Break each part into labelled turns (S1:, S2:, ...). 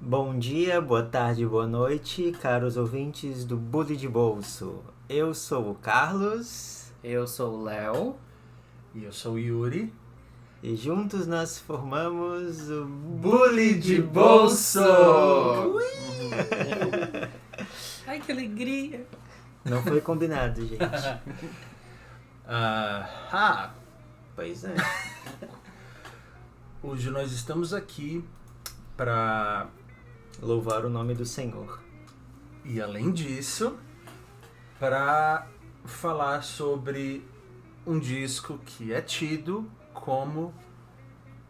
S1: Bom dia, boa tarde, boa noite, caros ouvintes do Bully de Bolso. Eu sou o Carlos
S2: Eu sou o Léo.
S3: E eu sou o Yuri.
S1: e juntos nós formamos o
S3: Bully de Bolso!
S2: Ai, que alegria!
S1: Não foi combinado, gente. Pois é.
S3: Hoje nós estamos aqui para,
S1: Louvar o nome do Senhor.
S3: e além disso, para falar sobre um disco que é tido como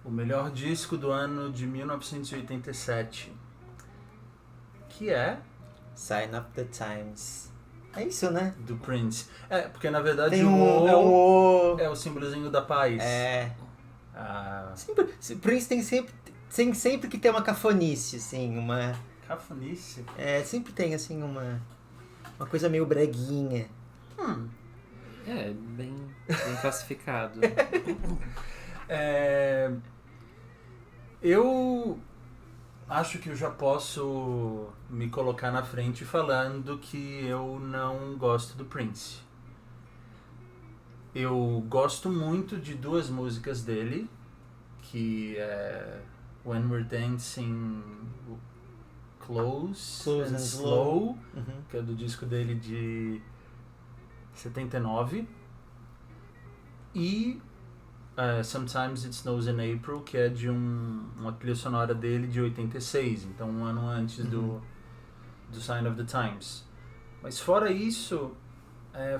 S3: o melhor disco do ano de 1987, que é
S1: Sign of the Times. É isso, né?
S3: do Prince. Porque na verdade
S1: Tem
S3: o
S1: um...
S3: O é o símbolozinho da paz. Ah,
S1: Prince tem sempre que ter uma cafonice, assim, uma...
S3: cafonice.
S1: Sempre tem, assim, uma coisa meio breguinha.
S2: É, bem classificado.
S3: Eu acho que eu já posso me colocar na frente falando que eu não gosto do Prince. Eu gosto muito de duas músicas dele, que é When We're Dancing Close and Slow, que é do disco dele de 79, e Sometimes It Snows in April, que é de uma trilha sonora dele de 86, então um ano antes do Sign of the Times. Mas fora isso,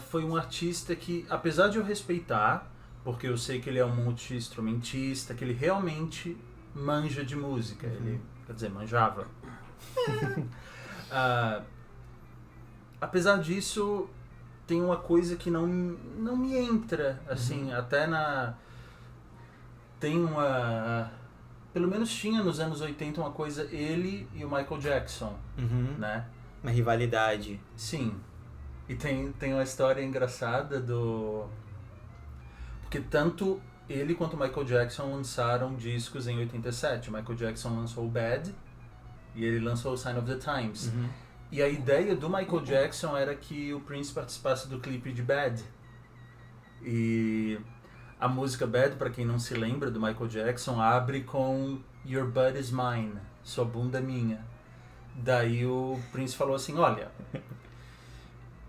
S3: foi um artista que, apesar de eu respeitar, porque eu sei que ele é um multi-instrumentista, que ele realmente manja de música, ele, quer dizer, manjava. Apesar disso, tem uma coisa que não me entra, assim, até na... Tem uma... Pelo menos tinha nos anos 80 uma coisa, ele e o Michael Jackson, né?
S1: Uma rivalidade.
S3: Sim. E tem uma história engraçada do... Porque tanto ele quanto o Michael Jackson lançaram discos em 87. O Michael Jackson lançou o Bad e ele lançou o Sign of the Times. E a ideia do Michael Jackson era que o Prince participasse do clipe de Bad. E a música Bad, para quem não se lembra do Michael Jackson, abre com Your Butt is Mine, sua bunda é minha. Daí o Prince falou assim, olha,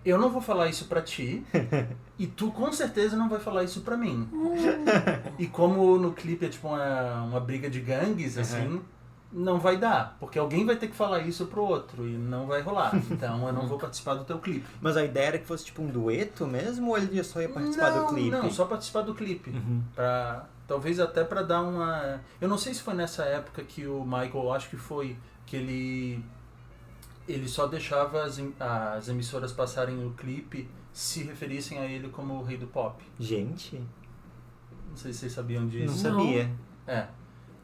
S3: eu não vou falar isso pra ti e tu com certeza não vai falar isso pra mim. E como no clipe é tipo uma briga de gangues, assim, não vai dar, porque alguém vai ter que falar isso pro outro e não vai rolar. Então eu não vou participar do teu clipe.
S1: Mas a ideia era que fosse tipo um dueto mesmo, ou ele só ia participar do clipe?
S3: Não, só participar do clipe. Talvez até pra dar uma... Eu não sei se foi nessa época que o Michael, acho que foi, que ele só deixava as emissoras passarem o clipe se referissem a ele como o rei do pop.
S1: Gente,
S3: Não sei se vocês sabiam disso.
S1: não sabia.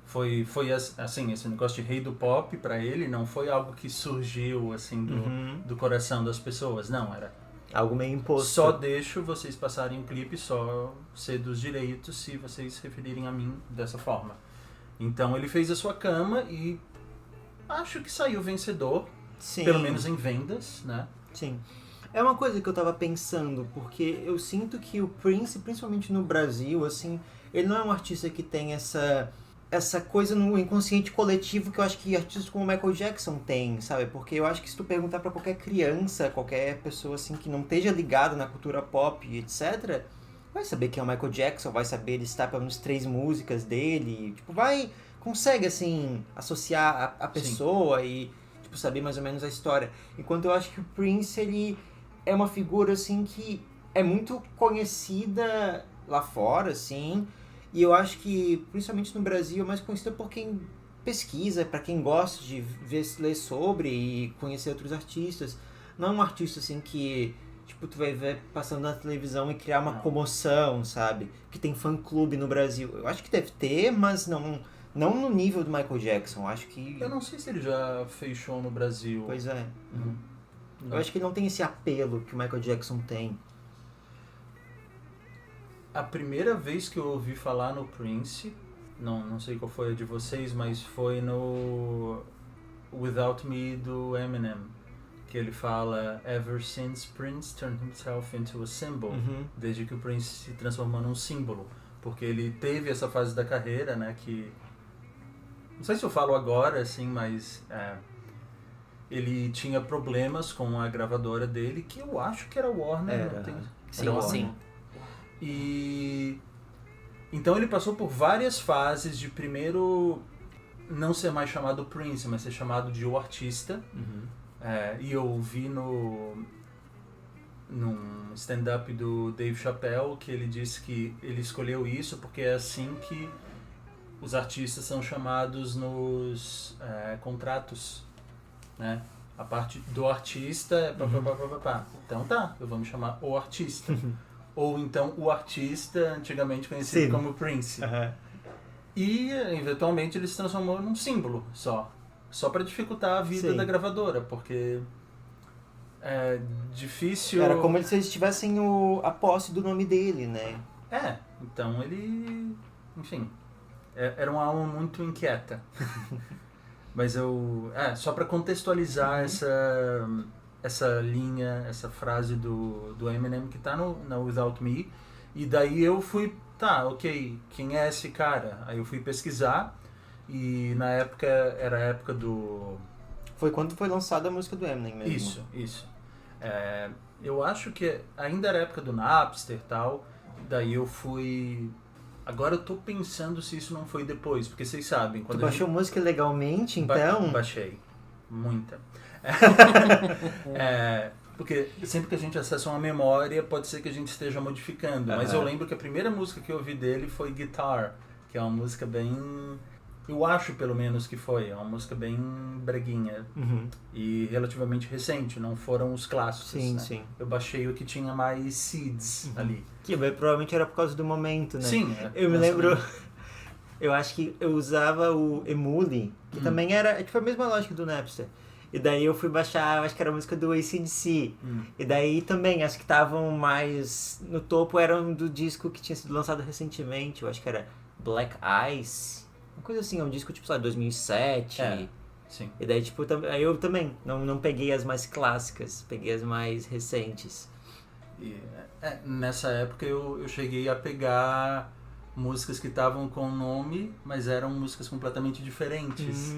S3: Foi assim, esse negócio de rei do pop pra ele não foi algo que surgiu assim do coração das pessoas, não, era
S1: Algo meio imposto.
S3: só deixo vocês passarem o clipe, só ser dos direitos se vocês se referirem a mim dessa forma. Então ele fez a sua cama e acho que saiu vencedor,
S1: Sim.
S3: pelo menos em vendas, né?
S1: Sim. É uma coisa que eu tava pensando, porque eu sinto que o Prince, principalmente no Brasil, assim, ele não é um artista que tem essa coisa no inconsciente coletivo que eu acho que artistas como o Michael Jackson tem, sabe? Porque eu acho que se tu perguntar pra qualquer criança, qualquer pessoa assim que não esteja ligada na cultura pop, etc., vai saber quem é o Michael Jackson, vai saber listar pelo menos 3 músicas dele, tipo, consegue assim associar a pessoa e tipo saber mais ou menos a história. Enquanto eu acho que o Prince, ele é uma figura assim que é muito conhecida lá fora, assim, e eu acho que, principalmente no Brasil, é mais conhecida por quem pesquisa, para quem gosta de ler sobre e conhecer outros artistas. Não é um artista assim que, tipo, tu vai ver passando na televisão e criar uma comoção, sabe? Que tem fã-clube no Brasil. Eu acho que deve ter, mas não no nível do Michael Jackson. Eu acho que...
S3: Eu não sei se ele já fez show no Brasil.
S1: Pois é.
S3: Não.
S1: Eu acho que ele não tem esse apelo que o Michael Jackson tem.
S3: A primeira vez que eu ouvi falar no Prince, não sei qual foi a de vocês, mas foi no Without Me do Eminem, que ele fala Ever since Prince turned himself into a symbol, desde que o Prince se transformou num símbolo, porque ele teve essa fase da carreira, né, que não sei se eu falo agora, assim, mas ele tinha problemas com a gravadora dele, que eu acho que era Warner.
S2: Sim,
S3: era Warner.
S2: sim.
S3: E então ele passou por várias fases de primeiro não ser mais chamado Prince, mas ser chamado de o artista. E eu vi num stand-up do Dave Chappelle que ele disse que ele escolheu isso porque é assim que os artistas são chamados nos contratos, né? A parte do artista é Então tá, eu vou me chamar o artista. Ou então o artista, antigamente conhecido como Prince. E eventualmente ele se transformou num símbolo só para dificultar a vida da gravadora, porque é difícil.
S1: Era como se eles tivessem a posse do nome dele, né?
S3: Então ele, enfim, era uma alma muito inquieta. Mas só para contextualizar essa linha, essa frase do Eminem que tá na Without Me, e daí eu fui, quem é esse cara? Aí eu fui pesquisar, e na época, era a época do...
S1: Foi quando foi lançada a música do Eminem mesmo.
S3: Isso. Eu acho que ainda era a época do Napster e tal, daí eu fui... Agora eu tô pensando se isso não foi depois, porque vocês sabem...
S1: Tu baixou música legalmente, então?
S3: Baixei. Muita. Porque sempre que a gente acessa uma memória, pode ser que a gente esteja modificando. Mas eu lembro que a primeira música que eu ouvi dele foi Guitar, que é uma música bem... Eu acho, pelo menos, que foi. É uma música bem breguinha. E relativamente recente, não foram os clássicos.
S1: Sim.
S3: Eu baixei o que tinha mais seeds ali.
S1: Que provavelmente era por causa do momento, né?
S3: Sim.
S1: Eu me lembro... Eu acho que eu usava o Emule, que também era tipo a mesma lógica do Napster. E daí eu fui baixar, acho que era a música do AC/DC. E daí também, acho que estavam mais no topo, eram do disco que tinha sido lançado recentemente. Eu acho que era Black Eyes. Uma coisa assim, é um disco tipo, sei lá, 2007.
S3: Sim.
S1: E daí, tipo, aí eu também não peguei as mais clássicas, peguei as mais recentes.
S3: E, nessa época eu cheguei a pegar músicas que estavam com nome, mas eram músicas completamente diferentes.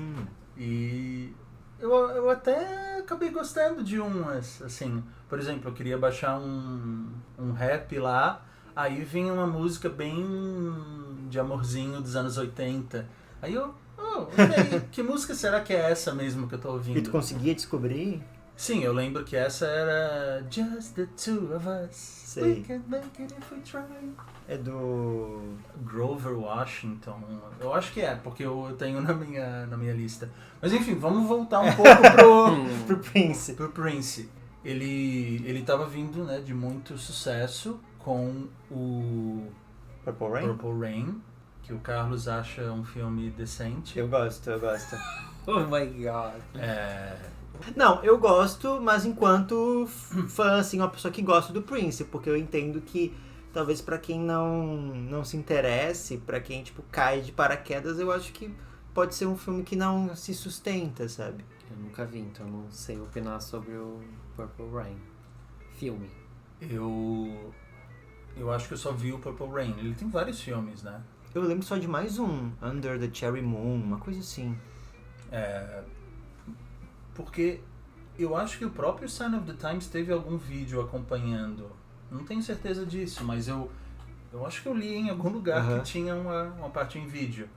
S3: E eu até acabei gostando de umas, assim. Por exemplo, eu queria baixar um rap lá, aí vinha uma música bem de amorzinho dos anos 80. Aí eu, que música será que é essa mesmo que eu tô ouvindo?
S1: E tu conseguia descobrir?
S3: Sim, eu lembro que essa era Just the Two of Us.
S1: Sei.
S3: We can make it if we try.
S1: É do...
S3: Grover Washington. Eu acho que porque eu tenho na minha lista. Mas enfim, vamos voltar um pouco
S1: pro Prince.
S3: Pro Prince. Ele tava vindo, né, de muito sucesso com o Purple Rain, que o Carlos acha um filme decente.
S1: Eu gosto.
S2: Oh my God.
S1: Não, eu gosto, mas enquanto fã, assim, uma pessoa que gosta do Prince, porque eu entendo que talvez pra quem não se interesse, pra quem, tipo, cai de paraquedas, eu acho que pode ser um filme que não se sustenta, sabe?
S2: Eu nunca vi, então não sei opinar sobre o Purple Rain. Filme.
S3: Eu acho que eu só vi o Purple Rain. Ele tem vários filmes, né?
S1: Eu lembro só de mais um, Under the Cherry Moon, uma coisa assim.
S3: Porque eu acho que o próprio Sign of the Times teve algum vídeo acompanhando. Não tenho certeza disso, mas eu acho que eu li em algum lugar que tinha uma parte em vídeo.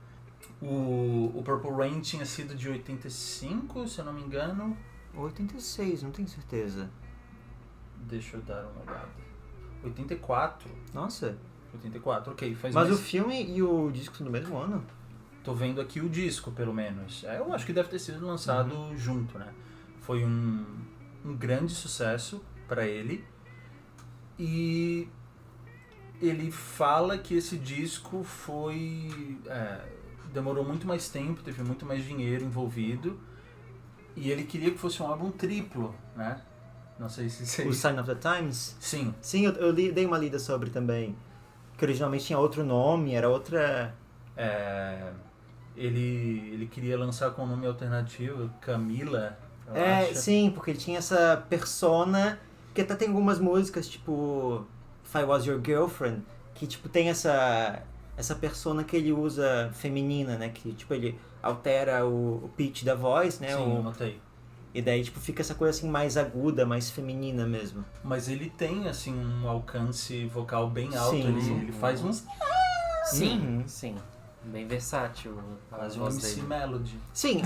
S3: O Purple Rain tinha sido de 85, se eu não me engano.
S1: 86, não tenho certeza.
S3: Deixa eu dar uma olhada. 84.
S1: Nossa.
S3: 84, ok.
S1: Mas
S3: mais...
S1: o filme e o disco são do mesmo ano?
S3: Tô vendo aqui o disco, pelo menos. Eu acho que deve ter sido lançado junto, né? Foi um grande sucesso para ele. E ele fala que esse disco foi... demorou muito mais tempo, teve muito mais dinheiro envolvido. E ele queria que fosse um álbum triplo, né? Não sei se você...
S1: O Sign of the Times?
S3: Sim.
S1: Sim, eu dei uma lida sobre também. Que originalmente tinha outro nome, era outra...
S3: ele queria lançar com um nome alternativo, Camila, eu acho.
S1: Sim, porque ele tinha essa persona, que até tem algumas músicas, tipo If I Was Your Girlfriend, que tipo tem essa persona que ele usa feminina, né? Que tipo ele altera o pitch da voz, né?
S3: Sim, eu notei.
S1: E daí tipo fica essa coisa assim mais aguda, mais feminina mesmo.
S3: Mas ele tem, assim, um alcance vocal bem alto,
S1: Sim.
S3: ele faz uns...
S2: Sim, sim. Bem versátil. A
S3: Faz um
S2: voz
S3: MC
S2: dele.
S3: Melody.
S1: Sim,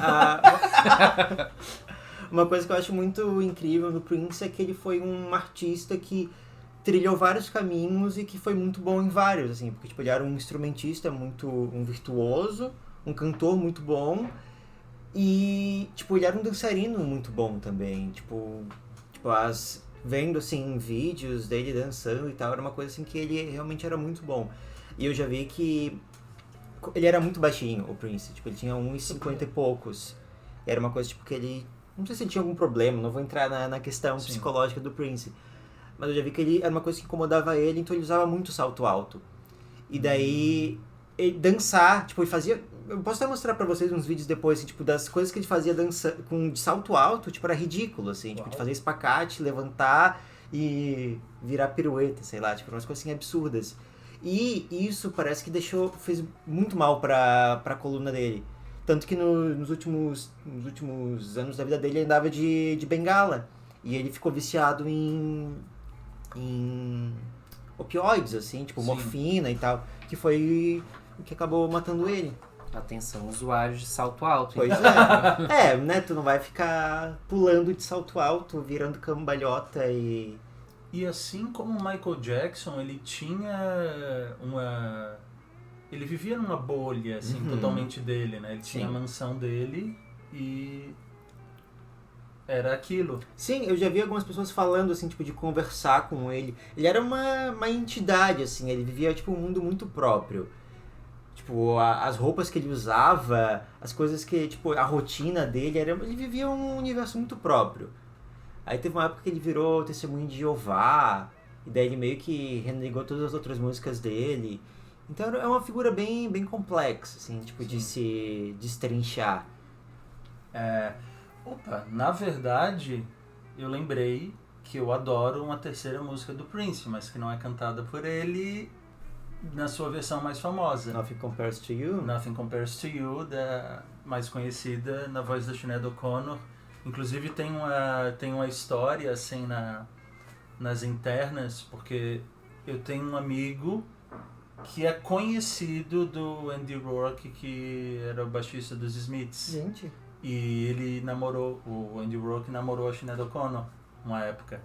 S1: uma coisa que eu acho muito incrível no Prince é que ele foi um artista que trilhou vários caminhos e que foi muito bom em vários, assim, porque tipo, ele era um instrumentista um virtuoso, um cantor muito bom e tipo, ele era um dançarino muito bom também, vendo assim vídeos dele dançando e tal, era uma coisa assim que ele realmente era muito bom. E eu já vi que ele era muito baixinho, o Prince. Tipo, ele tinha 1,50 e poucos. E era uma coisa, tipo, que ele... Não sei se ele tinha algum problema, não vou entrar na questão
S3: Sim.
S1: psicológica do Prince. Mas eu já vi que ele era uma coisa que incomodava ele, então ele usava muito salto alto. E daí, ele dançar, tipo, ele fazia... Eu posso até mostrar pra vocês uns vídeos depois, assim, tipo, das coisas que ele fazia de salto alto, tipo, era ridículo, assim. Tipo, de fazer espacate, levantar e virar pirueta, sei lá. Tipo, umas coisas assim absurdas. E isso parece que fez muito mal pra coluna dele. Tanto que nos últimos anos da vida dele ele andava de bengala. E ele ficou viciado em opioides, assim, tipo
S3: Sim.
S1: morfina e tal. Que foi o que acabou matando ele.
S2: Atenção, usuários de salto alto.
S1: Pois
S2: então.
S1: é. Né? Tu não vai ficar pulando de salto alto, virando cambalhota e...
S3: E assim como o Michael Jackson, ele tinha uma... Ele vivia numa bolha, assim, totalmente dele, né? Ele tinha a mansão dele e... Era aquilo.
S1: Sim, eu já vi algumas pessoas falando, assim, tipo, de conversar com ele. Ele era uma entidade, assim, ele vivia, tipo, um mundo muito próprio. Tipo, as roupas que ele usava, as coisas que, tipo, a rotina dele, ele vivia um universo muito próprio. Aí teve uma época que ele virou testemunho de Jeová, e daí ele meio que renegou todas as outras músicas dele. Então é uma figura bem complexa, assim, tipo, de se destrinchar.
S3: Na verdade, eu lembrei que eu adoro uma terceira música do Prince, mas que não é cantada por ele na sua versão mais famosa.
S1: Nothing Compares to You.
S3: Nothing Compares to You, mais conhecida na voz da Sinéad O'Connor. Inclusive tem uma história assim nas internas, porque eu tenho um amigo que é conhecido do Andy Rourke, que era o baixista dos Smiths.
S1: Gente.
S3: E o Andy Rourke namorou a Sinéad O'Connor uma época.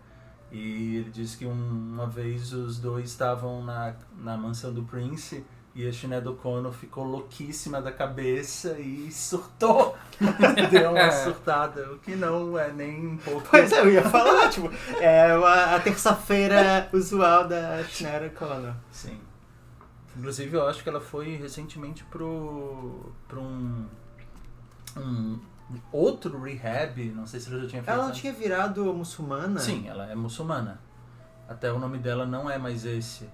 S3: E ele disse que uma vez os dois estavam na mansão do Prince e a Sinéad O'Connor ficou louquíssima da cabeça e surtou. Deu uma surtada, o que não é nem um pouco...
S1: Pois é, eu ia falar, tipo, a terça-feira usual da Sinéad O'Connor.
S3: Sim. Inclusive, eu acho que ela foi recentemente pra um outro rehab, não sei se ela já tinha feito.
S1: Ela não tinha virado muçulmana?
S3: Sim, ela é muçulmana. Até o nome dela não é mais esse.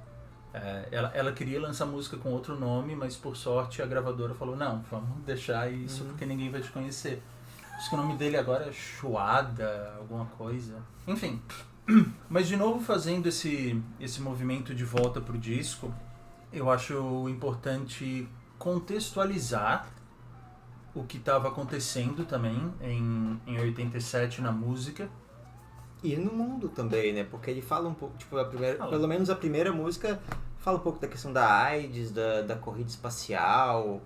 S3: Ela queria lançar música com outro nome, mas por sorte a gravadora falou, não, vamos deixar isso porque ninguém vai te conhecer. Acho que o nome dele agora é Shuada, alguma coisa. Enfim. Mas de novo fazendo esse movimento de volta pro disco, eu acho importante contextualizar o que estava acontecendo também em 87 na música.
S1: E no mundo também, né? Porque ele fala um pouco, tipo, pelo menos a primeira música fala um pouco da questão da AIDS, da corrida espacial.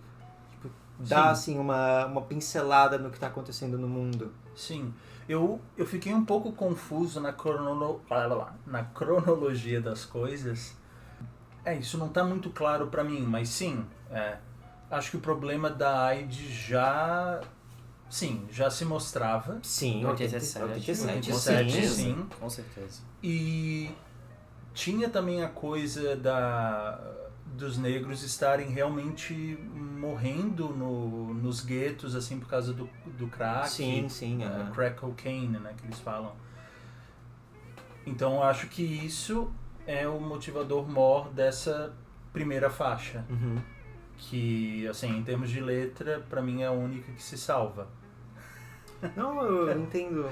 S1: Tipo, dá, assim, uma pincelada no que está acontecendo no mundo.
S3: Sim. Eu fiquei um pouco confuso na cronologia das coisas. Isso não está muito claro para mim, mas sim, acho que o problema da AIDS já se mostrava.
S1: Sim,
S2: 87,
S3: sim.
S2: Com certeza.
S3: E tinha também a coisa dos negros estarem realmente morrendo nos guetos, assim, por causa do crack.
S1: Sim.
S3: Crack cocaine, né, que eles falam. Então eu acho que isso é o motivador maior dessa primeira faixa. que, assim, em termos de letra, pra mim é a única que se salva.
S1: Não, eu entendo.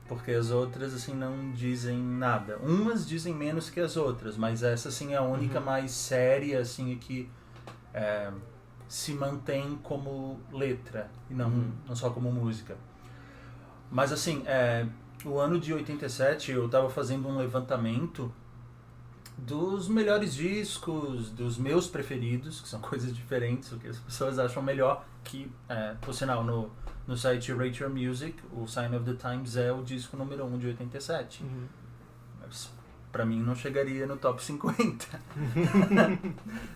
S3: Porque as outras, assim, não dizem nada. Umas dizem menos que as outras, mas essa, assim, é a única mais séria, assim, que se mantém como letra e não só como música. Mas, assim, o ano de 87 eu tava fazendo um levantamento dos melhores discos, dos meus preferidos, que são coisas diferentes, o que as pessoas acham melhor, que, por sinal, no site Rate Your Music, o Sign of the Times é o disco número 1 de 87. Mas, pra mim, não chegaria no top 50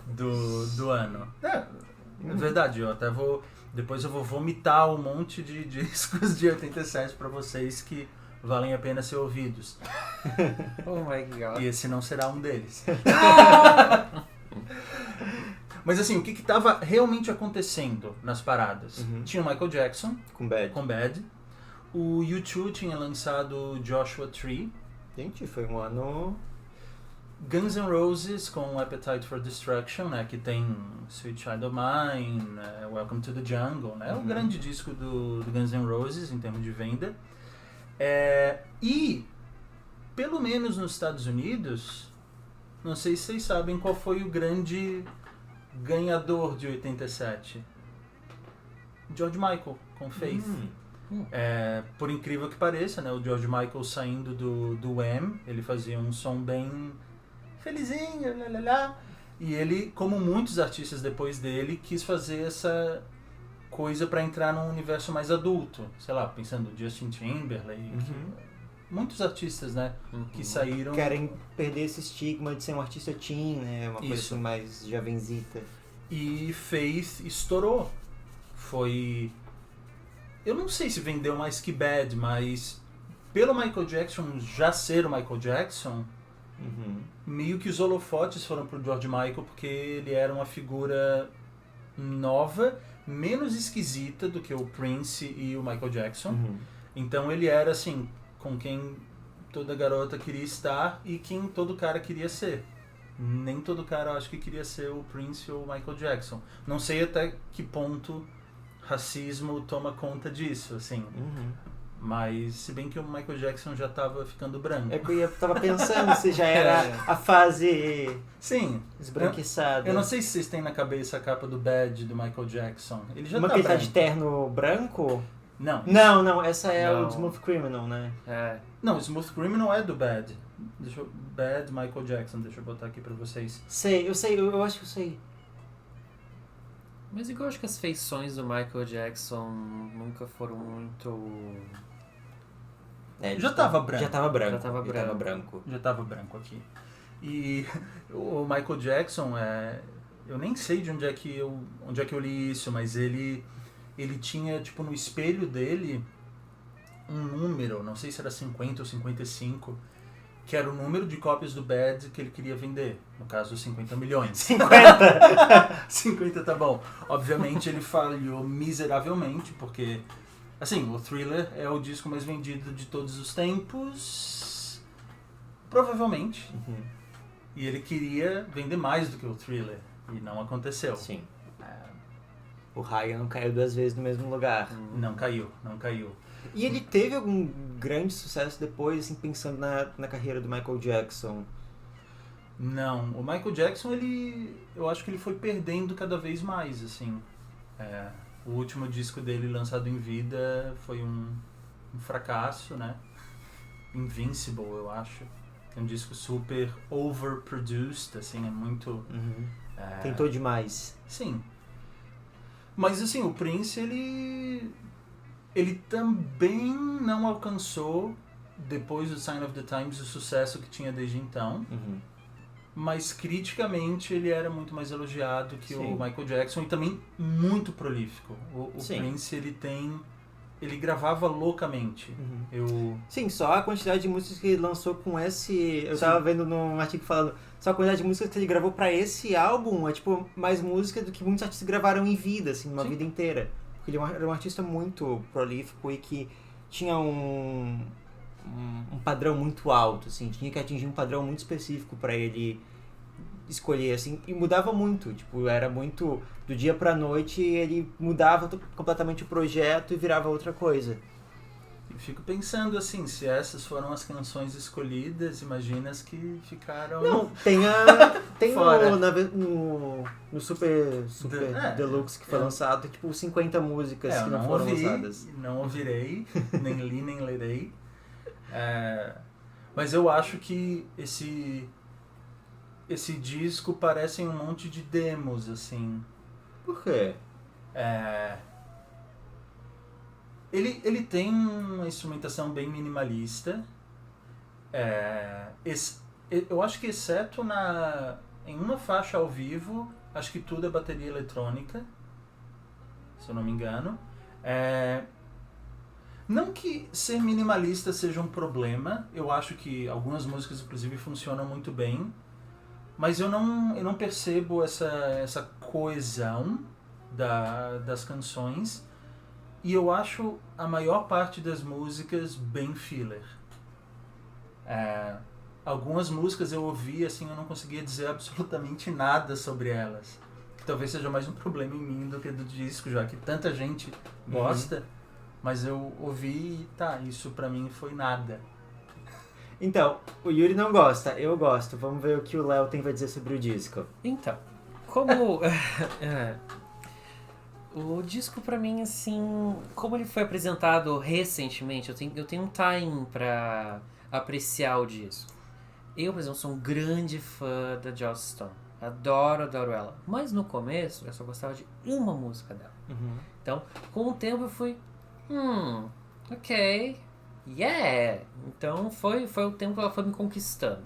S3: do ano. É verdade, eu até vou... Depois eu vou vomitar um monte de discos de 87 pra vocês que valem a pena ser ouvidos.
S2: Oh my God.
S3: E esse não será um deles. Mas assim, o que estava realmente acontecendo nas paradas? Tinha o Michael Jackson
S1: Com Bad.
S3: com Bad. O U2 tinha lançado Joshua Tree.
S1: Gente, foi um ano...
S3: Guns N' Roses com Appetite for Destruction, né, que tem Sweet Child of Mine, Welcome to the Jungle, né, o grande disco do Guns N' Roses em termos de venda. E, pelo menos nos Estados Unidos, não sei se vocês sabem qual foi o grande ganhador de 87. George Michael, com Faith. Por incrível que pareça, né, o George Michael saindo do Wham, ele fazia um som bem felizinho, e ele, como muitos artistas depois dele, quis fazer essa coisa para entrar num universo mais adulto. Sei lá, pensando Justin Timberlake, muitos artistas, né, que saíram...
S1: Querem perder esse estigma de ser um artista teen, né, uma coisa
S3: Isso.
S1: assim mais jovenzita.
S3: E Faith estourou. Foi... Eu não sei se vendeu mais que Bad, mas pelo Michael Jackson já ser o Michael Jackson, meio que os holofotes foram pro George Michael, porque ele era uma figura nova, menos esquisita do que o Prince e o Michael Jackson. Então ele era assim, com quem toda garota queria estar e quem todo cara queria ser. Nem todo cara, eu acho que queria ser o Prince ou o Michael Jackson. Não sei até que ponto racismo toma conta disso, assim. Mas, se bem que o Michael Jackson já tava ficando branco.
S1: É que eu tava pensando se já era a fase
S3: Sim.
S1: esbranquiçada.
S3: Eu não sei se vocês têm na cabeça a capa do Bad do Michael Jackson. Ele já
S1: Uma
S3: tá
S1: que tá
S3: branco.
S1: de terno branco?
S3: Não.
S1: Não, essa é
S2: Não.
S1: o Smooth Criminal, né?
S3: Não, Smooth Criminal é do Bad. Bad Michael Jackson, deixa eu botar aqui pra vocês.
S1: Eu acho que eu sei.
S2: Mas igual acho que as feições do Michael Jackson nunca foram muito...
S3: Já tava branco.
S1: Já tava branco.
S2: Já tava
S1: Ele
S2: branco.
S1: tava branco.
S3: Já tava branco aqui. E o Michael Jackson, eu nem sei de onde é que eu li isso, mas ele tinha, tipo, no espelho dele um número, não sei se era 50 ou 55, que era o número de cópias do Bad que ele queria vender. No caso, 50 milhões.
S1: 50!
S3: 50 tá bom. Obviamente ele falhou miseravelmente, porque, assim, o Thriller é o disco mais vendido de todos os tempos, provavelmente. E ele queria vender mais do que o Thriller, e não aconteceu.
S1: Sim. O Ryan caiu 2 vezes no mesmo lugar.
S3: Não caiu.
S1: E ele teve algum grande sucesso depois, assim, pensando na carreira do Michael Jackson?
S3: Não, o Michael Jackson, eu acho que ele foi perdendo cada vez mais, assim. O último disco dele lançado em vida foi um fracasso, né? Invincible, eu acho. É um disco super overproduced, assim, é muito...
S1: Tentou demais.
S3: Sim. Mas, assim, o Prince, ele também não alcançou, depois do Sign of the Times, o sucesso que tinha desde então. Mas, criticamente, ele era muito mais elogiado que o Michael Jackson e também muito prolífico. O Prince, ele gravava loucamente.
S1: Sim, só a quantidade de músicas que ele lançou com esse... Eu tava vendo num artigo falando... Só a quantidade de músicas que ele gravou pra esse álbum é, tipo, mais música do que muitos artistas gravaram em vida, assim, numa vida inteira. Porque ele era um artista muito prolífico e que tinha um padrão muito alto, assim. Tinha que atingir um padrão muito específico pra ele escolher, assim, e mudava muito, tipo, era muito do dia pra noite, ele mudava completamente o projeto e virava outra coisa.
S3: E fico pensando assim, se essas foram as canções escolhidas, imagina as que ficaram...
S1: Não, tem
S3: Fora.
S1: no Super Deluxe que foi
S3: eu-
S1: lançado, tem tipo 50 músicas
S3: eu
S1: que não foram
S3: ouvi,
S1: usadas.
S3: não ouvirei, nem li, nem lerei. Mas eu acho que esse disco parece um monte de demos, assim.
S1: Por quê?
S3: Ele tem uma instrumentação bem minimalista. Eu acho que exceto em uma faixa ao vivo, acho que tudo é bateria eletrônica, se eu não me engano. Não que ser minimalista seja um problema, eu acho que algumas músicas inclusive funcionam muito bem, mas eu não percebo essa coesão das canções, e eu acho a maior parte das músicas bem filler. Algumas músicas eu ouvi, assim, eu não conseguia dizer absolutamente nada sobre elas. Que talvez seja mais um problema em mim do que do disco, já que tanta gente gosta. Mas eu ouvi e isso pra mim foi nada.
S1: Então, o Yuri não gosta, eu gosto. Vamos ver o que o Léo tem pra dizer sobre o disco.
S2: Então, como... o disco pra mim, assim... Como ele foi apresentado recentemente, eu tenho um time pra apreciar o disco. Eu, por exemplo, sou um grande fã da Joss Stone. Adoro ela. Mas no começo, eu só gostava de uma música dela. Então, com o tempo eu fui... ok... Yeah! Então foi o tempo que ela foi me conquistando.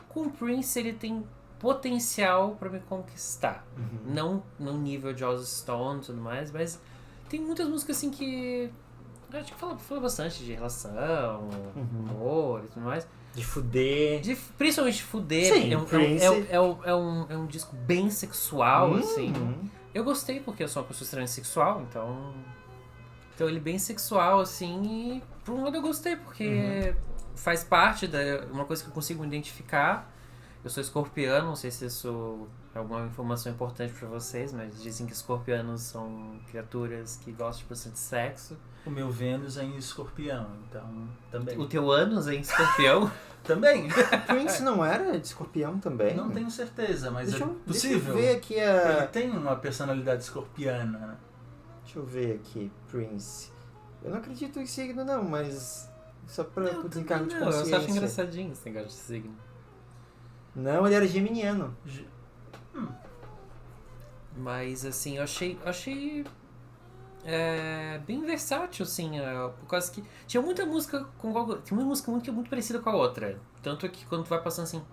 S2: Com o Prince ele tem potencial pra me conquistar. Não no nível de Joss Stone e tudo mais, mas tem muitas músicas assim que acho que fala bastante de relação, amor e tudo mais.
S1: De fuder.
S2: Principalmente de fuder.
S1: Sim, Prince.
S2: É um disco bem sexual, assim. Eu gostei porque eu sou uma pessoa extremamente sexual, então ele é bem sexual, assim, e por um lado eu gostei, porque faz parte uma coisa que eu consigo me identificar. Eu sou escorpiano, não sei se isso é alguma informação importante pra vocês, mas dizem que escorpianos são criaturas que gostam bastante de sexo.
S3: O meu Vênus é em escorpião, então também.
S2: O teu ânus é em escorpião?
S3: Também.
S1: Prince não era de escorpião também?
S3: Não tenho certeza, mas
S1: Deixa
S3: é
S1: eu
S3: possível.
S1: ver aqui
S3: Ele tem uma personalidade escorpiana, né?
S1: Deixa eu ver aqui, Prince. Eu não acredito em signo não, mas só por desencargo de
S2: Não,
S1: consciência.
S2: eu só acho engraçadinho esse negócio de signo.
S1: Não, ele era geminiano.
S2: Mas assim, eu achei bem versátil, assim, por causa que tinha muita música tinha uma música muito parecida com a outra. Tanto que quando tu vai passando assim,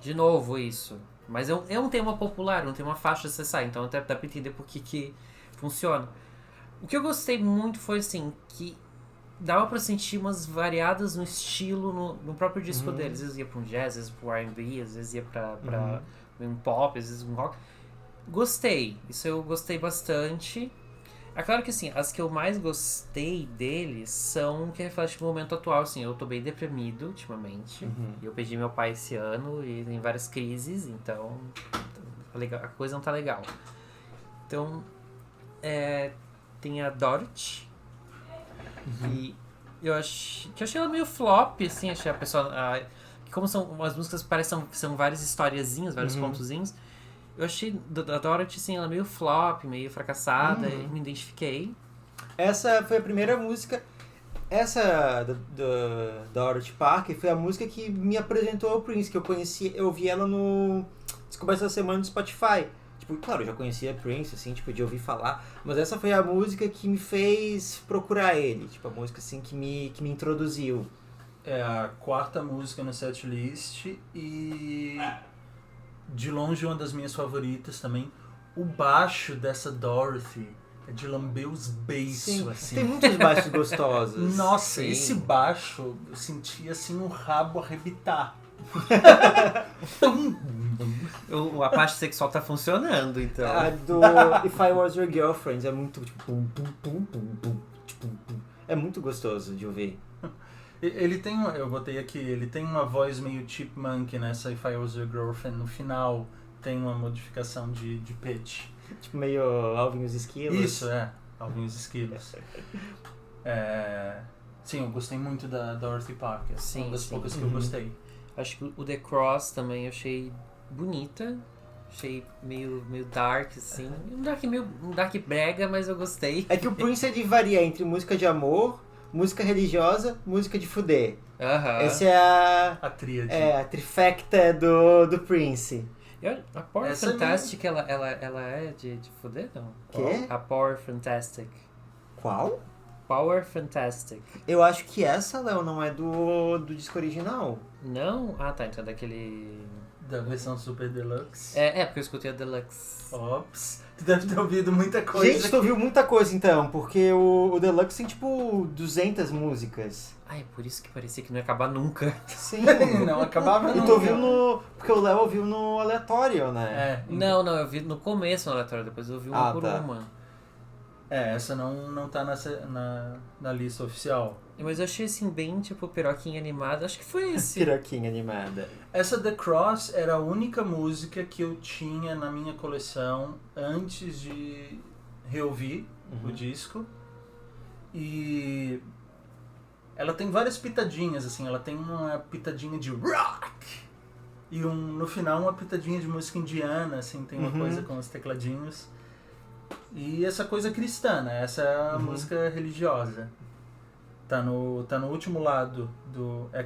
S2: de novo isso. Mas é um tema popular, um tema fácil de acessar, então até dá pra entender por que funciona. O que eu gostei muito foi assim, que dava pra sentir umas variadas no estilo no próprio disco deles. Às vezes ia pra um jazz, às vezes pro R&B, às vezes ia pra um pop, às vezes um rock. Gostei, isso eu gostei bastante. É claro que assim, as que eu mais gostei deles são que refletem o momento atual, assim, eu tô bem deprimido ultimamente. E eu perdi meu pai esse ano e tem várias crises, então a coisa não tá legal. Então, tem a Dorothy, e eu achei ela meio flop, assim, achei a pessoa... como são as músicas são várias historiazinhas, vários contozinhos, eu achei a Dorothy, assim, ela meio flop, meio fracassada, e me identifiquei.
S1: Essa foi a primeira música. Essa da Dorothy Parker foi a música que me apresentou ao Prince, que eu conheci, eu ouvi ela no Descoberta da Semana do Spotify. Tipo, claro, eu já conhecia Prince, assim, tipo, de ouvir falar, mas essa foi a música que me fez procurar ele, tipo, a música, assim, que me introduziu.
S3: É a quarta música no setlist e de longe uma das minhas favoritas também. O baixo dessa Dorothy é de lamber os beiços, assim.
S1: Tem muitos baixos gostosos.
S3: Nossa,
S2: Sim.
S3: esse baixo eu sentia assim o rabo arrebitar.
S2: A parte sexual tá funcionando, então.
S1: A do If I Was Your Girlfriend é muito tipo pum, pum, pum, pum, pum, pum, pum. É muito gostoso de ouvir.
S3: Ele tem, eu botei aqui, ele tem uma voz meio chipmunk nessa If I Was Your Girlfriend. No final tem uma modificação de pitch.
S1: Tipo meio Alvin e os Esquilos.
S3: Isso, Alvin e os Esquilos. Sim, eu gostei muito da Dorothy Parker.
S2: Sim,
S3: uma das
S2: sim.
S3: poucas que eu gostei.
S2: Acho que o The Cross também eu achei bonita. Achei meio dark, assim. Um dark brega, mas eu gostei.
S1: É que o Prince ele varia entre música de amor, música religiosa, música de fuder.
S2: Aham.
S1: Essa é
S3: A tríade.
S1: a trifecta do Prince.
S2: A Power
S3: Essa
S2: Fantastic, ela é de fuder, não?
S1: Quê?
S2: A Power Fantastic.
S1: Qual?
S2: Power Fantastic.
S1: Eu acho que essa, Léo, não é do disco original.
S2: Não? Ah, tá. Então é daquele...
S3: Da versão Super Deluxe.
S2: Porque eu escutei a Deluxe.
S3: Ops. Tu deve ter ouvido muita coisa.
S1: Gente, tu ouviu muita coisa então, porque o Deluxe tem tipo 200 músicas.
S2: Ai, por isso que parecia que não ia acabar nunca.
S1: Sim.
S3: Não acabava
S1: E
S3: nunca.
S1: tu ouviu no... Porque o Léo ouviu no aleatório, né?
S2: Não, eu vi no começo no aleatório, depois eu vi uma por
S1: tá.
S2: uma.
S3: Essa não tá na lista oficial.
S2: Mas eu achei assim, bem tipo piroquinha animada. Acho que foi esse.
S1: Piroquinha animada.
S3: Essa The Cross era a única música que eu tinha na minha coleção antes de reouvir o disco. E ela tem várias pitadinhas, assim. Ela tem uma pitadinha de rock e no final uma pitadinha de música indiana, assim. Tem uma coisa com os tecladinhos. E essa coisa cristã, né? Essa é a música religiosa. Tá no último lado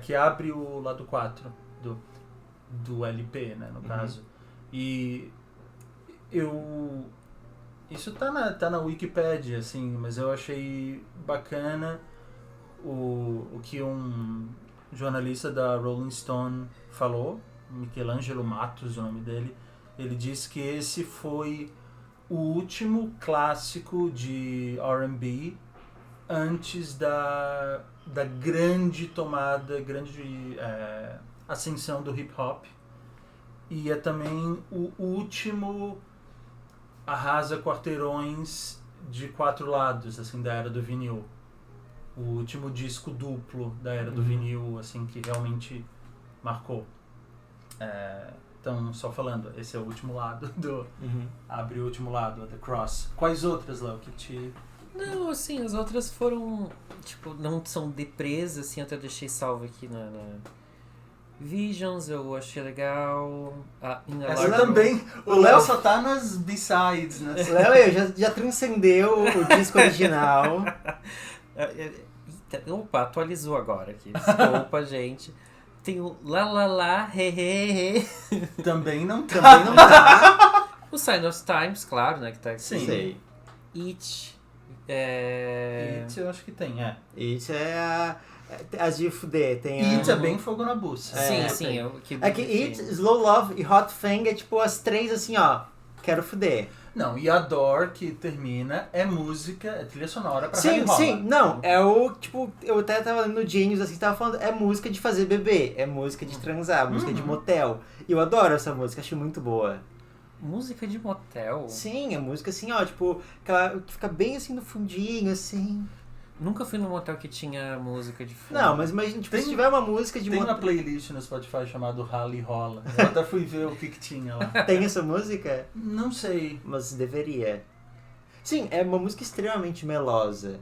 S3: que abre o lado 4 do LP, né, no caso. E isso tá na Wikipedia, assim, mas eu achei bacana o que um jornalista da Rolling Stone falou, Michelangelo Matos, o nome dele. Ele disse que esse foi o último clássico de R&B antes da grande tomada, grande ascensão do hip hop, e é também o último arrasa quarteirões de 4 lados, assim, da era do vinil, o último disco duplo da era do vinil, assim, que realmente marcou. Então, só falando, esse é o último lado abre o último lado, The Cross. Quais outras, Léo, que te...
S2: Não, assim, as outras foram, tipo, não são deprês, assim, até deixei salvo aqui na Visions, eu achei legal.
S3: Essa também, o Léo só tá nas B-sides, né?
S1: O Léo já transcendeu o disco original.
S2: Opa, atualizou agora aqui, desculpa, gente. Tem o La La La, He He He.
S3: Também não tá.
S1: Também não tá.
S2: O Sign of Times, claro, né, que tá aqui.
S3: Sim.
S1: Sei.
S2: It.
S3: It eu acho que tem,
S1: It é as de fuder. Tem
S3: It é bem fogo na bucha.
S2: Sim.
S1: É que It, Slow Love e Hot Thing é tipo as três assim, ó. Quero fuder.
S3: Não, e a Door, que termina, é música, é trilha sonora pra Harry Rolla.
S1: Sim, não, é o, tipo, eu até tava lendo no Genius, assim, tava falando, é música de fazer bebê, é música de transar, música de motel. E eu adoro essa música, acho muito boa.
S2: Música de motel?
S1: Sim, é música assim, ó, tipo, aquela que fica bem assim no fundinho, assim.
S2: Nunca fui num motel que tinha música de fundo.
S1: Não, mas imagina, tipo, se tiver uma música de
S3: Tem
S1: motel...
S3: uma playlist no Spotify chamado Rally Rolla. Eu até fui ver o que tinha lá.
S1: Tem essa música?
S3: Não sei.
S1: Mas deveria. Sim, é uma música extremamente melosa.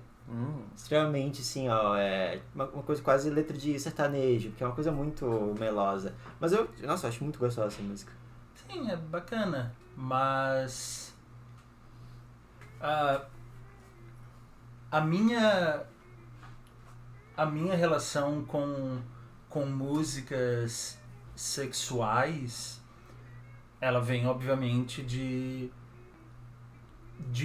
S1: Extremamente, assim, ó, é uma coisa quase letra de sertanejo, que é uma coisa muito melosa. Mas eu acho muito gostosa essa música.
S3: Sim, é bacana, mas a minha relação com músicas sexuais, ela vem obviamente de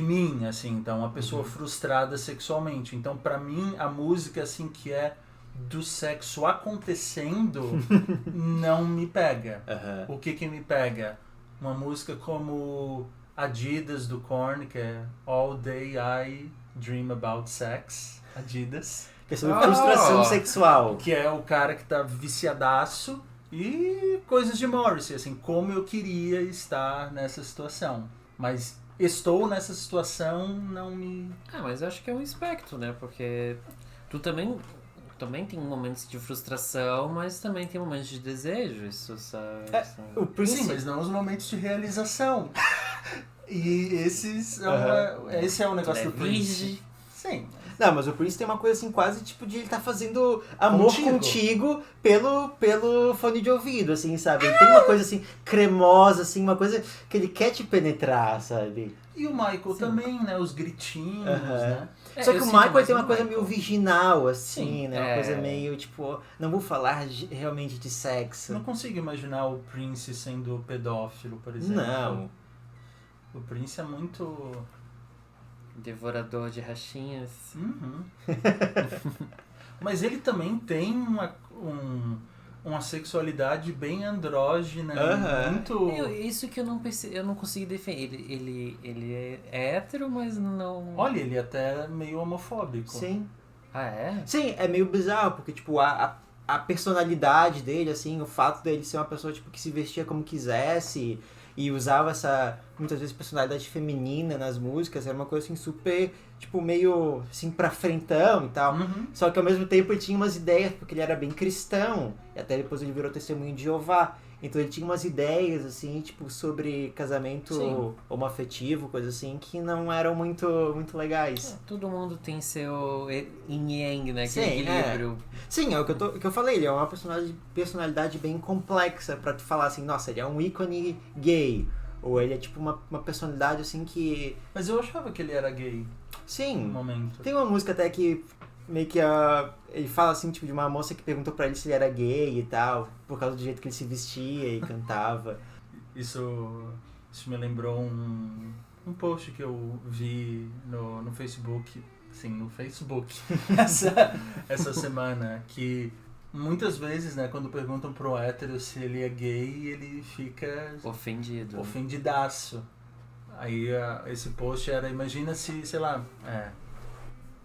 S3: mim, assim, então uma pessoa frustrada sexualmente. Então, pra mim, a música assim que é do sexo acontecendo não me pega. O que me pega? Uma música como Adidas do Korn, que é All Day I Dream About Sex, Adidas.
S1: Que é sobre frustração sexual.
S3: Que é o cara que tá viciadaço, e coisas de Morrissey, assim, como eu queria estar nessa situação. Mas estou nessa situação, não me...
S2: Mas eu acho que é um espectro, né? Porque tu também... também tem momentos de frustração, mas também tem momentos de desejo. Isso, sabe?
S1: O Prince...
S3: Sim, mas não os momentos de realização. E esses esse é o negócio do Prince. Sim.
S1: Não, mas o Prince tem uma coisa assim, quase tipo de ele tá fazendo amor contigo pelo fone de ouvido, assim, sabe? Ele tem uma coisa assim, cremosa, assim, uma coisa que ele quer te penetrar, sabe?
S3: E o Michael também, né? Os gritinhos, né?
S1: Só que o Michael tem uma coisa
S2: Michael.
S1: meio virginal, assim,
S3: Sim,
S1: né? Uma coisa meio, tipo, não vou falar realmente de sexo.
S3: Não consigo imaginar o Prince sendo pedófilo, por exemplo.
S1: Não.
S3: O Prince é muito...
S2: Devorador de rachinhas.
S3: Uhum. Mas ele também tem uma sexualidade bem andrógina, muito...
S2: Isso que eu não percebi, eu não consegui defender. Ele é hétero, mas não...
S3: Olha, ele até é meio homofóbico.
S1: Sim.
S2: Ah, é?
S1: Sim, é meio bizarro, porque, tipo, a personalidade dele, assim, o fato dele ser uma pessoa, tipo, que se vestia como quisesse e usava essa, muitas vezes, personalidade feminina nas músicas, era uma coisa, assim, super, tipo, meio, assim, pra frentão e tal.
S3: Uhum.
S1: Só que, ao mesmo tempo, ele tinha umas ideias, porque ele era bem cristão, e até depois ele virou testemunho de Jeová. Então ele tinha umas ideias, assim, tipo, sobre casamento homoafetivo, coisa assim, que não eram muito legais.
S2: Todo mundo tem seu yin yang, né?
S1: Sim,
S2: Aquele equilíbrio.
S1: Sim, é o que eu falei, ele é uma personalidade bem complexa pra tu falar assim, nossa, ele é um ícone gay. Ou ele é tipo uma personalidade assim que...
S3: Mas eu achava que ele era gay
S1: Sim,
S3: no momento.
S1: tem uma música até que meio que ele fala assim, tipo, de uma moça que perguntou pra ele se ele era gay e tal, por causa do jeito que ele se vestia e cantava.
S3: Isso me lembrou um post que eu vi no Facebook, sim, no Facebook, essa semana, que muitas vezes, né, quando perguntam pro hétero se ele é gay, ele fica ofendidaço. Aí esse post era, imagina se, sei lá,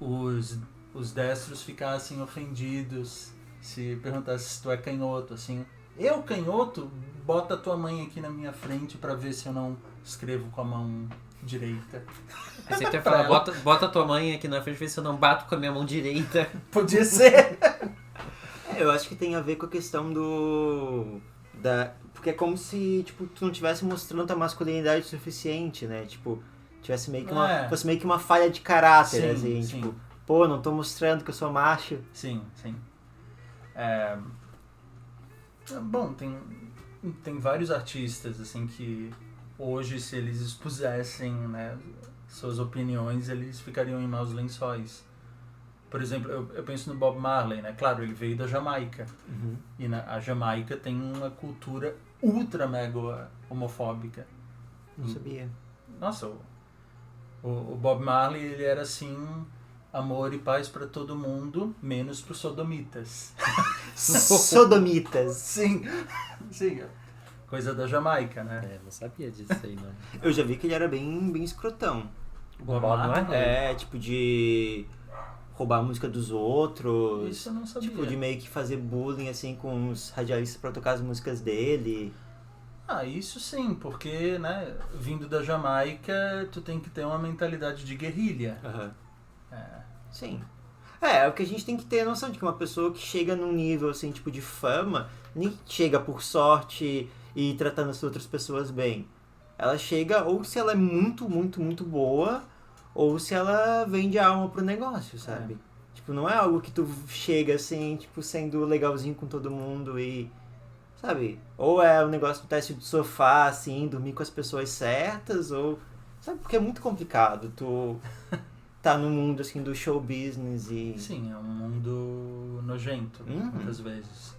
S3: os destros ficassem ofendidos se perguntasse se tu é canhoto, assim. Eu, canhoto? Bota tua mãe aqui na minha frente pra ver se eu não escrevo com a mão direita.
S2: Aí você até fala, bota tua mãe aqui na frente, ver se eu não bato com a minha mão direita.
S3: Podia ser.
S1: Eu acho que tem a ver com a questão porque é como se, tipo, tu não estivesse mostrando tua masculinidade suficiente, né? Tipo, tivesse meio que fosse meio que uma falha de caráter, assim,
S3: sim.
S1: tipo, pô, não tô mostrando que eu sou macho.
S3: Sim. Bom, tem vários artistas, assim, que hoje, se eles expusessem, né, suas opiniões, eles ficariam em maus lençóis. Por exemplo, eu penso no Bob Marley, né? Claro, ele veio da Jamaica.
S1: Uhum.
S3: E a Jamaica tem uma cultura ultra mega homofóbica.
S1: Não sabia.
S3: Nossa, o Bob Marley, ele era assim, amor e paz pra todo mundo, menos pros sodomitas.
S1: Sodomitas.
S3: Sim. Coisa da Jamaica, né?
S2: Não sabia disso aí, não.
S1: Eu já vi que ele era bem escrotão.
S3: O Bob Marley?
S1: Tipo de roubar a música dos outros.
S3: Isso eu não sabia.
S1: Tipo de meio que fazer bullying assim com os radialistas pra tocar as músicas dele.
S3: Isso sim, porque, né, vindo da Jamaica, tu tem que ter uma mentalidade de guerrilha.
S1: Uhum. Sim. É o que a gente tem que ter a noção de que uma pessoa que chega num nível assim, tipo de fama, nem chega por sorte e tratando as outras pessoas bem. Ela chega ou se ela é muito, muito, muito boa, ou se ela vende a alma pro negócio, sabe? Tipo, não é algo que tu chega assim, tipo, sendo legalzinho com todo mundo e... Sabe? Ou é um negócio do teste de sofá, assim, dormir com as pessoas certas, ou... Sabe? Porque é muito complicado tu tá no mundo, assim, do show business e...
S3: Sim, é um mundo nojento, muitas vezes.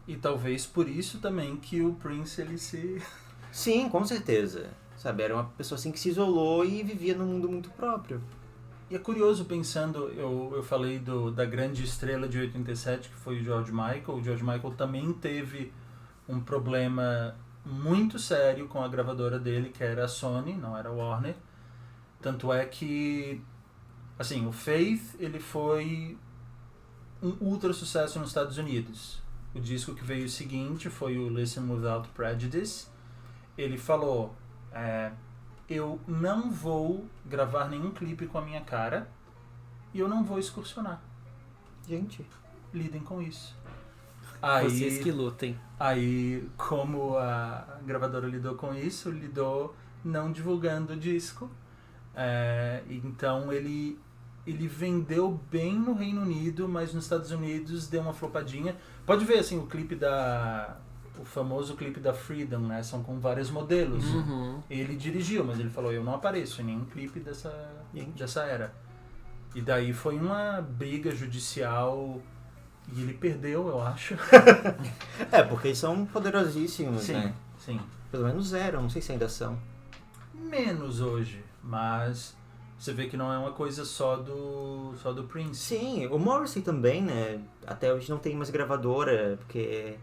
S3: E talvez por isso também que o Prince, ele se...
S1: Sim, com certeza. Sabe? Era uma pessoa, assim, que se isolou e vivia num mundo muito próprio.
S3: E é curioso pensando, eu falei da grande estrela de 87, que foi o George Michael. O George Michael também teve um problema muito sério com a gravadora dele, que era a Sony, não era a Warner. Tanto é que, assim, o Faith, ele foi um ultra sucesso nos Estados Unidos. O disco que veio seguinte foi o Listen Without Prejudice. Ele falou... eu não vou gravar nenhum clipe com a minha cara e eu não vou excursionar.
S1: Gente.
S3: Lidem com isso.
S2: Vocês que lutem.
S3: Aí, como a gravadora lidou com isso, lidou não divulgando o disco. Então ele vendeu bem no Reino Unido, mas nos Estados Unidos deu uma flopadinha. Pode ver assim o clipe o famoso clipe da Freedom, né? São com vários modelos.
S2: Uhum.
S3: Ele dirigiu, mas ele falou, eu não apareço em nenhum clipe dessa era. E daí foi uma briga judicial e ele perdeu, eu acho.
S1: Porque eles são poderosíssimos,
S3: Sim,
S1: né?
S3: sim.
S1: Pelo menos eram, não sei se ainda são.
S3: Menos hoje, mas você vê que não é uma coisa só do Prince.
S1: Sim, o Morrissey também, né? Até hoje não tem mais gravadora, porque...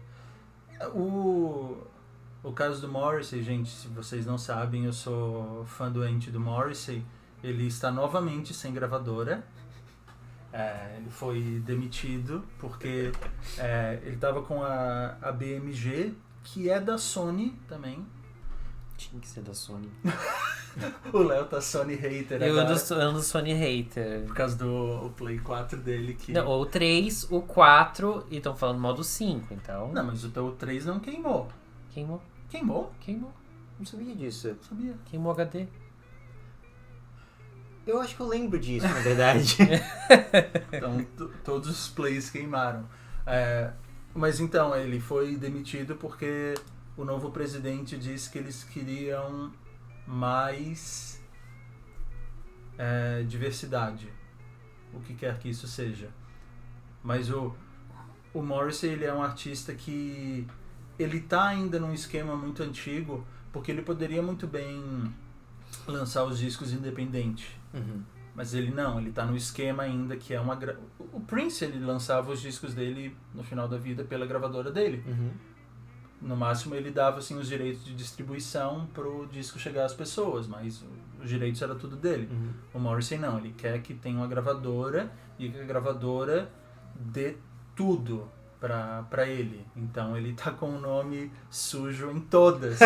S3: O caso do Morrissey, gente, se vocês não sabem, eu sou fã doente do Morrissey. Ele está novamente sem gravadora. Ele foi demitido porque ele estava com a BMG, que é da Sony também.
S2: Tinha que ser da Sony.
S3: O Léo tá Sony hater
S2: Eu
S3: agora.
S2: ando Sony hater.
S3: Por causa do Play 4 dele.
S2: Não, o 3, o 4 e estão falando mal do 5, então...
S3: Não, mas o teu 3 não queimou.
S2: Queimou.
S3: Queimou?
S1: Não sabia disso.
S3: Sabia.
S2: Queimou HD.
S1: Eu acho que eu lembro disso, na verdade.
S3: Então, todos os plays queimaram. Mas então, ele foi demitido porque o novo presidente disse que eles queriam mais diversidade. O que quer que isso seja. Mas o Morrissey, ele é um artista que ele tá ainda num esquema muito antigo, porque ele poderia muito bem lançar os discos independente.
S1: Uhum.
S3: Mas ele não, ele tá no esquema ainda que é uma... O Prince, ele lançava os discos dele no final da vida pela gravadora dele.
S1: Uhum.
S3: No máximo ele dava assim, os direitos de distribuição pro disco chegar às pessoas, mas os direitos era tudo dele.
S1: Uhum.
S3: O Morrissey não, ele quer que tenha uma gravadora e que a gravadora dê tudo pra ele. Então ele tá com o nome sujo em todas.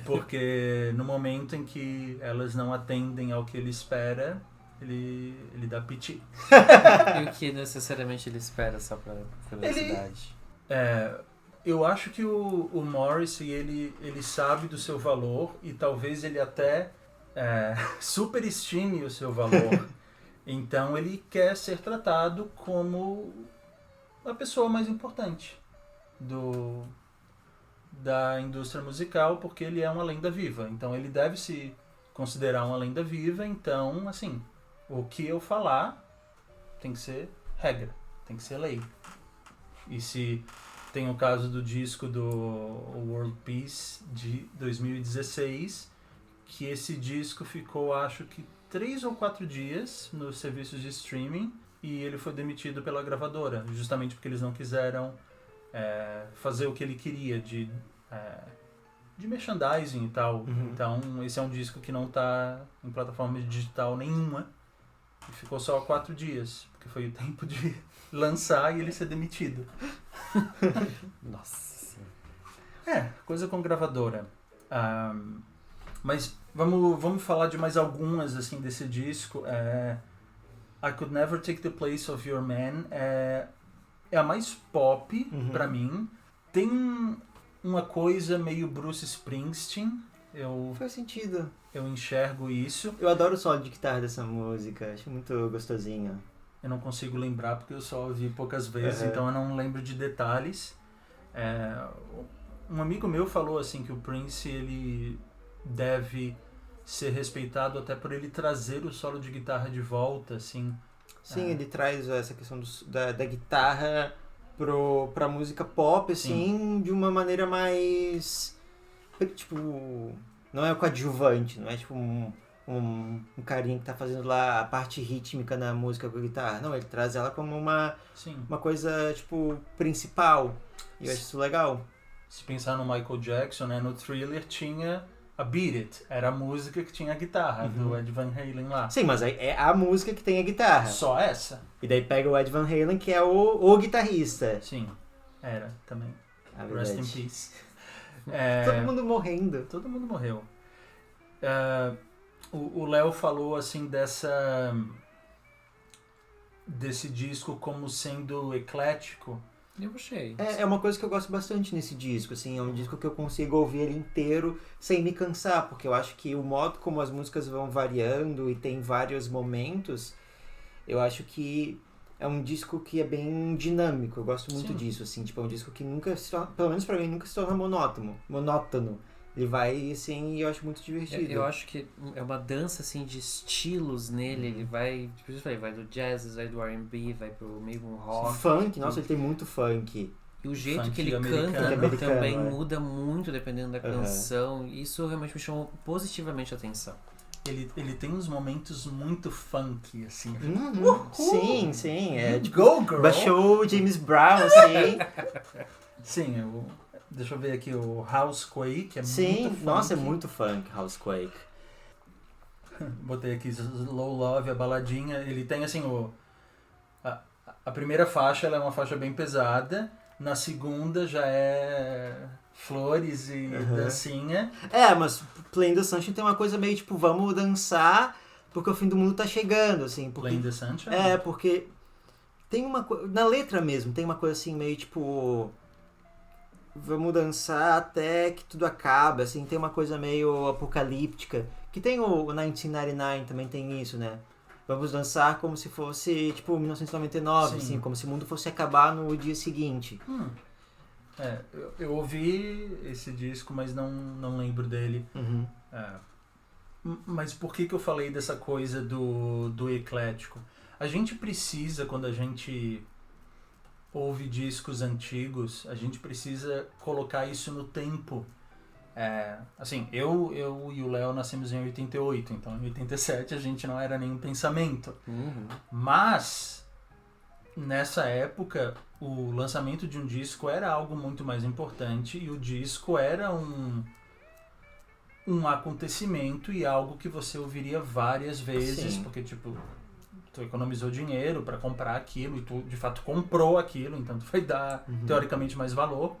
S3: Porque no momento em que elas não atendem ao que ele espera, ele dá piti.
S2: E o que necessariamente ele espera só pra felicidade?
S3: Eu acho que o Morrissey, ele sabe do seu valor e talvez ele até superestime o seu valor. Então ele quer ser tratado como a pessoa mais importante da indústria musical, porque ele é uma lenda viva. Então ele deve se considerar uma lenda viva. Então, assim, o que eu falar tem que ser regra, tem que ser lei. E se tem o caso do disco do World Peace de 2016, que esse disco ficou, acho que 3 ou 4 dias nos serviços de streaming e ele foi demitido pela gravadora, justamente porque eles não quiseram fazer o que ele queria de merchandising e tal.
S1: Uhum.
S3: Então esse é um disco que não está em plataforma digital nenhuma e ficou só 4 dias, porque foi o tempo de lançar e ele ser demitido.
S2: Nossa.
S3: Coisa com gravadora. Mas vamos falar de mais algumas assim desse disco. I Could Never Take the Place of Your Man é a mais pop pra mim. Tem uma coisa meio Bruce Springsteen.
S1: Faz sentido.
S3: Eu enxergo isso.
S1: Eu adoro o solo de guitarra dessa música, acho muito gostosinho.
S3: Eu não consigo lembrar porque eu só ouvi poucas vezes,
S1: Uhum.
S3: então eu não lembro de detalhes. Um amigo meu falou assim que o Prince ele deve ser respeitado até por ele trazer o solo de guitarra de volta, assim.
S1: Sim, ele traz essa questão da guitarra pra música pop, assim, de uma maneira mais... Tipo, não é o coadjuvante, não é tipo um carinha que tá fazendo lá a parte rítmica na música com a guitarra. Não, ele traz ela como uma coisa, tipo, principal. E eu acho isso legal.
S3: Se pensar no Michael Jackson, né, no Thriller tinha a Beat It. Era a música que tinha a guitarra do Ed Van Halen lá.
S1: Sim, mas é a música que tem a guitarra.
S3: Só essa?
S1: E daí pega o Ed Van Halen, que é o guitarrista.
S3: Sim, era também.
S1: A
S3: Rest
S1: verdade.
S3: in peace.
S1: Todo mundo morrendo.
S3: Todo mundo morreu. O Léo falou assim desse disco como sendo eclético.
S2: Eu achei.
S1: É uma coisa que eu gosto bastante nesse disco, assim, é um disco que eu consigo ouvir ele inteiro sem me cansar, porque eu acho que o modo como as músicas vão variando e tem vários momentos, eu acho que é um disco que é bem dinâmico, eu gosto muito disso, assim, tipo, é um disco que nunca se torna, pelo menos pra mim, nunca se torna monótono. Ele vai, assim, e eu acho muito divertido.
S2: Eu acho que é uma dança, assim, de estilos nele. Ele vai, tipo, eu falei, vai do jazz, vai do R&B, vai pro meio um rock.
S1: Funk, nossa, ele tem muito funk.
S2: E o jeito
S3: Funk
S2: que ele
S3: americano.
S2: canta também
S1: é.
S2: muda muito dependendo da canção. Isso realmente me chamou positivamente a atenção.
S3: Ele tem uns momentos muito funk, assim.
S1: Sim, é tipo,
S3: Go, girl!
S1: baixou o James Brown, assim.
S3: Sim, deixa eu ver aqui, o Housequake é
S1: Sim,
S3: muito funk.
S1: nossa, é muito funk, Housequake.
S3: Botei aqui Slow Love, a baladinha. Ele tem, assim, a primeira faixa ela é uma faixa bem pesada. Na segunda já é flores e dancinha.
S1: Mas Playing the Sunshine tem uma coisa meio tipo, vamos dançar porque o fim do mundo tá chegando, assim. Porque,
S3: Playing the Sunshine?
S1: Porque tem uma coisa, na letra mesmo, tem uma coisa assim meio tipo, vamos dançar até que tudo acabe, assim. Tem uma coisa meio apocalíptica, que tem o 1999 também tem isso, né? Vamos dançar como se fosse, tipo, 1999, assim, como se o mundo fosse acabar no dia seguinte.
S3: Eu ouvi esse disco, mas não lembro dele. Mas por que eu falei dessa coisa do eclético? A gente precisa, quando a gente ouve discos antigos, a gente precisa colocar isso no tempo. Assim, eu e o Léo nascemos em 88, então em 87 a gente não era nenhum pensamento. Mas, nessa época, o lançamento de um disco era algo muito mais importante e o disco era um acontecimento e algo que você ouviria várias vezes,
S1: Sim.
S3: porque, tipo, tu economizou dinheiro para comprar aquilo e tu, de fato, comprou aquilo, então tu vai dar, teoricamente, mais valor.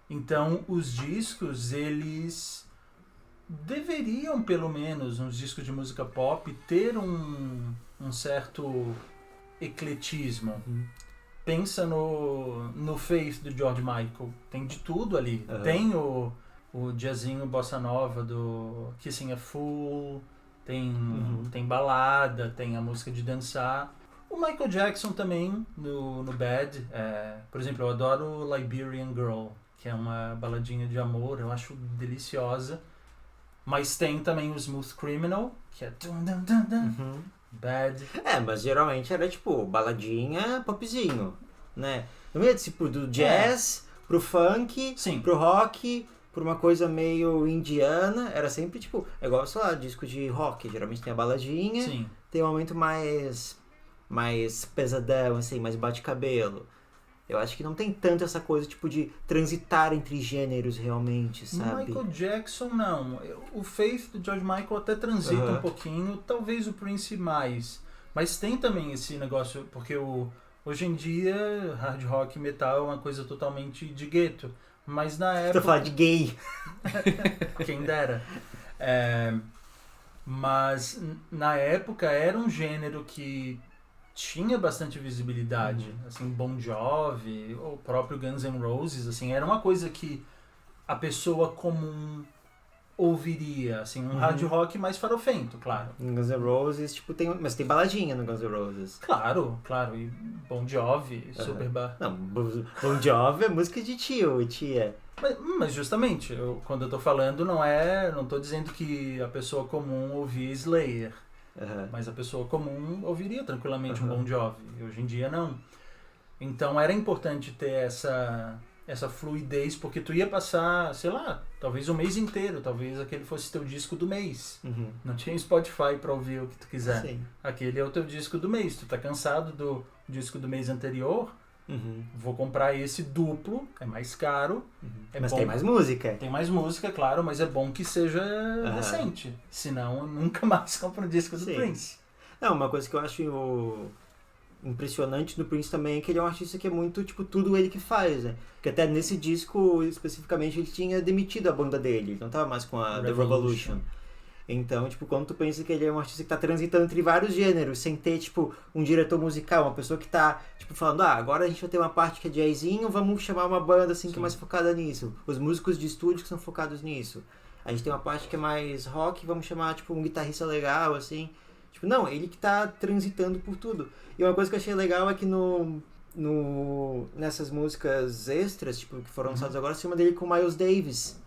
S3: Então, os discos, eles deveriam, pelo menos, uns discos de música pop, ter um certo ecletismo. Pensa no Faith do George Michael. Tem de tudo ali. Tem o jazzinho bossa nova do Kissing a Fool, tem balada, tem a música de dançar. O Michael Jackson também, no Bad. Por exemplo, eu adoro Liberian Girl, que é uma baladinha de amor, eu acho deliciosa. Mas tem também o Smooth Criminal, que é Bad.
S1: Mas geralmente era tipo baladinha, popzinho, né? Não ia tipo do jazz pro funk, pro rock, por uma coisa meio indiana, era sempre tipo, é igual, sei lá, disco de rock, geralmente tem a baladinha, tem um momento mais pesadão, assim, mais bate-cabelo. Eu acho que não tem tanto essa coisa, tipo, de transitar entre gêneros realmente, sabe?
S3: Michael Jackson, não. O Faith do George Michael até transita um pouquinho, talvez o Prince mais. Mas tem também esse negócio, porque hoje em dia, hard rock e metal é uma coisa totalmente de gueto. Mas na época...
S1: Tô falando de gay.
S3: Quem dera. Mas na época era um gênero que tinha bastante visibilidade, assim, Bon Jovi, o próprio Guns N' Roses, assim, era uma coisa que a pessoa comum ouviria, assim, um hard rock mais farofento, claro.
S1: No Guns N' Roses, tipo, mas tem baladinha no Guns N' Roses.
S3: Claro, e Bon Jovi, Superbar.
S1: Não, Bon Jovi é música de tio e tia.
S3: Mas justamente, quando eu tô falando, não tô dizendo que a pessoa comum ouvia Slayer. Mas a pessoa comum ouviria tranquilamente um Bon Jovi. Hoje em dia não. Então era importante ter essa fluidez, porque tu ia passar, sei lá, talvez um mês inteiro, talvez aquele fosse teu disco do mês. Não tinha Spotify pra ouvir o que tu quiser.
S1: Sim.
S3: Aquele é o teu disco do mês. Tu tá cansado do disco do mês anterior, vou comprar esse duplo, é mais caro.
S1: Mas tem mais música.
S3: Tem mais música, claro, mas é bom que seja decente. Senão eu nunca mais compro um disco do Prince.
S1: Não, uma coisa que eu acho impressionante do Prince também é que ele é um artista que é muito, tipo, tudo ele que faz, né? Que até nesse disco, especificamente, ele tinha demitido a banda dele. Ele não tava mais com a The Revolution. Então, tipo, quando tu pensa que ele é um artista que tá transitando entre vários gêneros, sem ter, tipo, um diretor musical, uma pessoa que tá, tipo, falando, agora a gente vai ter uma parte que é jazzinho, vamos chamar uma banda, assim, que é mais focada nisso. Os músicos de estúdio que são focados nisso. A gente tem uma parte que é mais rock, vamos chamar, tipo, um guitarrista legal, assim. Tipo, não, ele que tá transitando por tudo. E uma coisa que eu achei legal é que nessas músicas extras, tipo, que foram lançadas agora, se uma dele com o Miles Davis.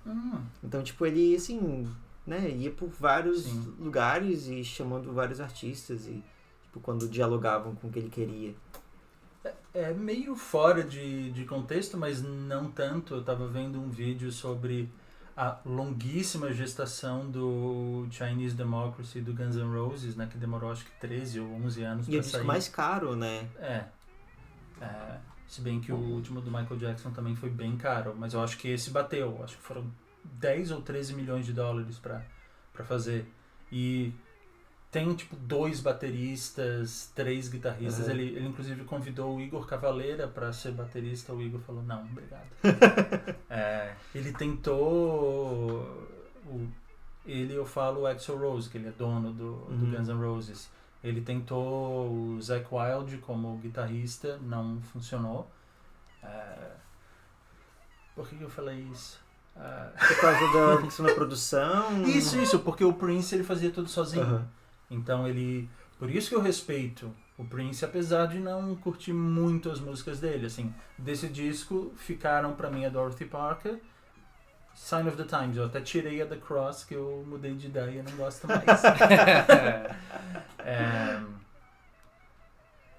S1: Então, tipo, ele, assim, né, ia por vários lugares e chamando vários artistas e, tipo, quando dialogavam com o que ele queria.
S3: É meio fora de contexto, mas não tanto. Eu tava vendo um vídeo sobre a longuíssima gestação do Chinese Democracy do Guns N' Roses, né, que demorou acho que 13 ou 11 anos
S1: para sair. E é o
S3: disco
S1: mais caro, né?
S3: Se bem que o último do Michael Jackson também foi bem caro, mas eu acho que esse bateu. Acho que foram 10 ou 13 milhões de dólares pra fazer. E tem, tipo, 2 bateristas, 3 guitarristas. Ele inclusive convidou o Igor Cavaleira pra ser baterista. O Igor falou, não, obrigado. Ele tentou... eu falo o Axl Rose, que ele é dono do Guns N' Roses. Ele tentou o Zakk Wylde como guitarrista, não funcionou. Por que eu falei isso?
S1: Por causa da questão da produção?
S3: Isso, porque o Prince ele fazia tudo sozinho. Então por isso que eu respeito o Prince, apesar de não curtir muito as músicas dele. Assim, desse disco ficaram pra mim a Dorothy Parker, Sign of the Times. Eu até tirei a The Cross, que eu mudei de ideia e não gosto mais.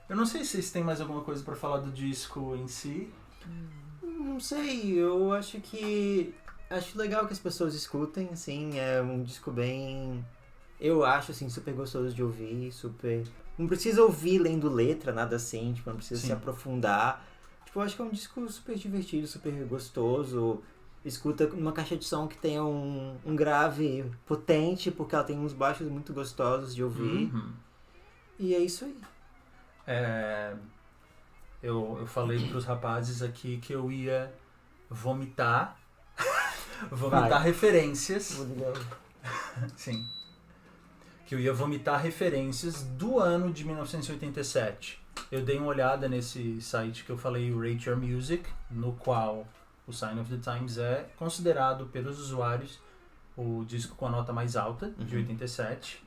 S3: Eu não sei se vocês têm mais alguma coisa pra falar do disco em si.
S1: Não sei, eu acho legal que as pessoas escutem, assim, é um disco bem... Eu acho, assim, super gostoso de ouvir, super... Não precisa ouvir lendo letra, nada assim, tipo, não precisa se aprofundar. Tipo, eu acho que é um disco super divertido, super gostoso. Escuta numa caixa de som que tenha um grave potente, porque ela tem uns baixos muito gostosos de ouvir. E é isso aí.
S3: Eu falei pros rapazes aqui que eu ia vomitar referências. Sim. Que eu ia vomitar referências do ano de 1987. Eu dei uma olhada nesse site que eu falei, o Rate Your Music, no qual o Sign of the Times é considerado pelos usuários o disco com a nota mais alta, de 87.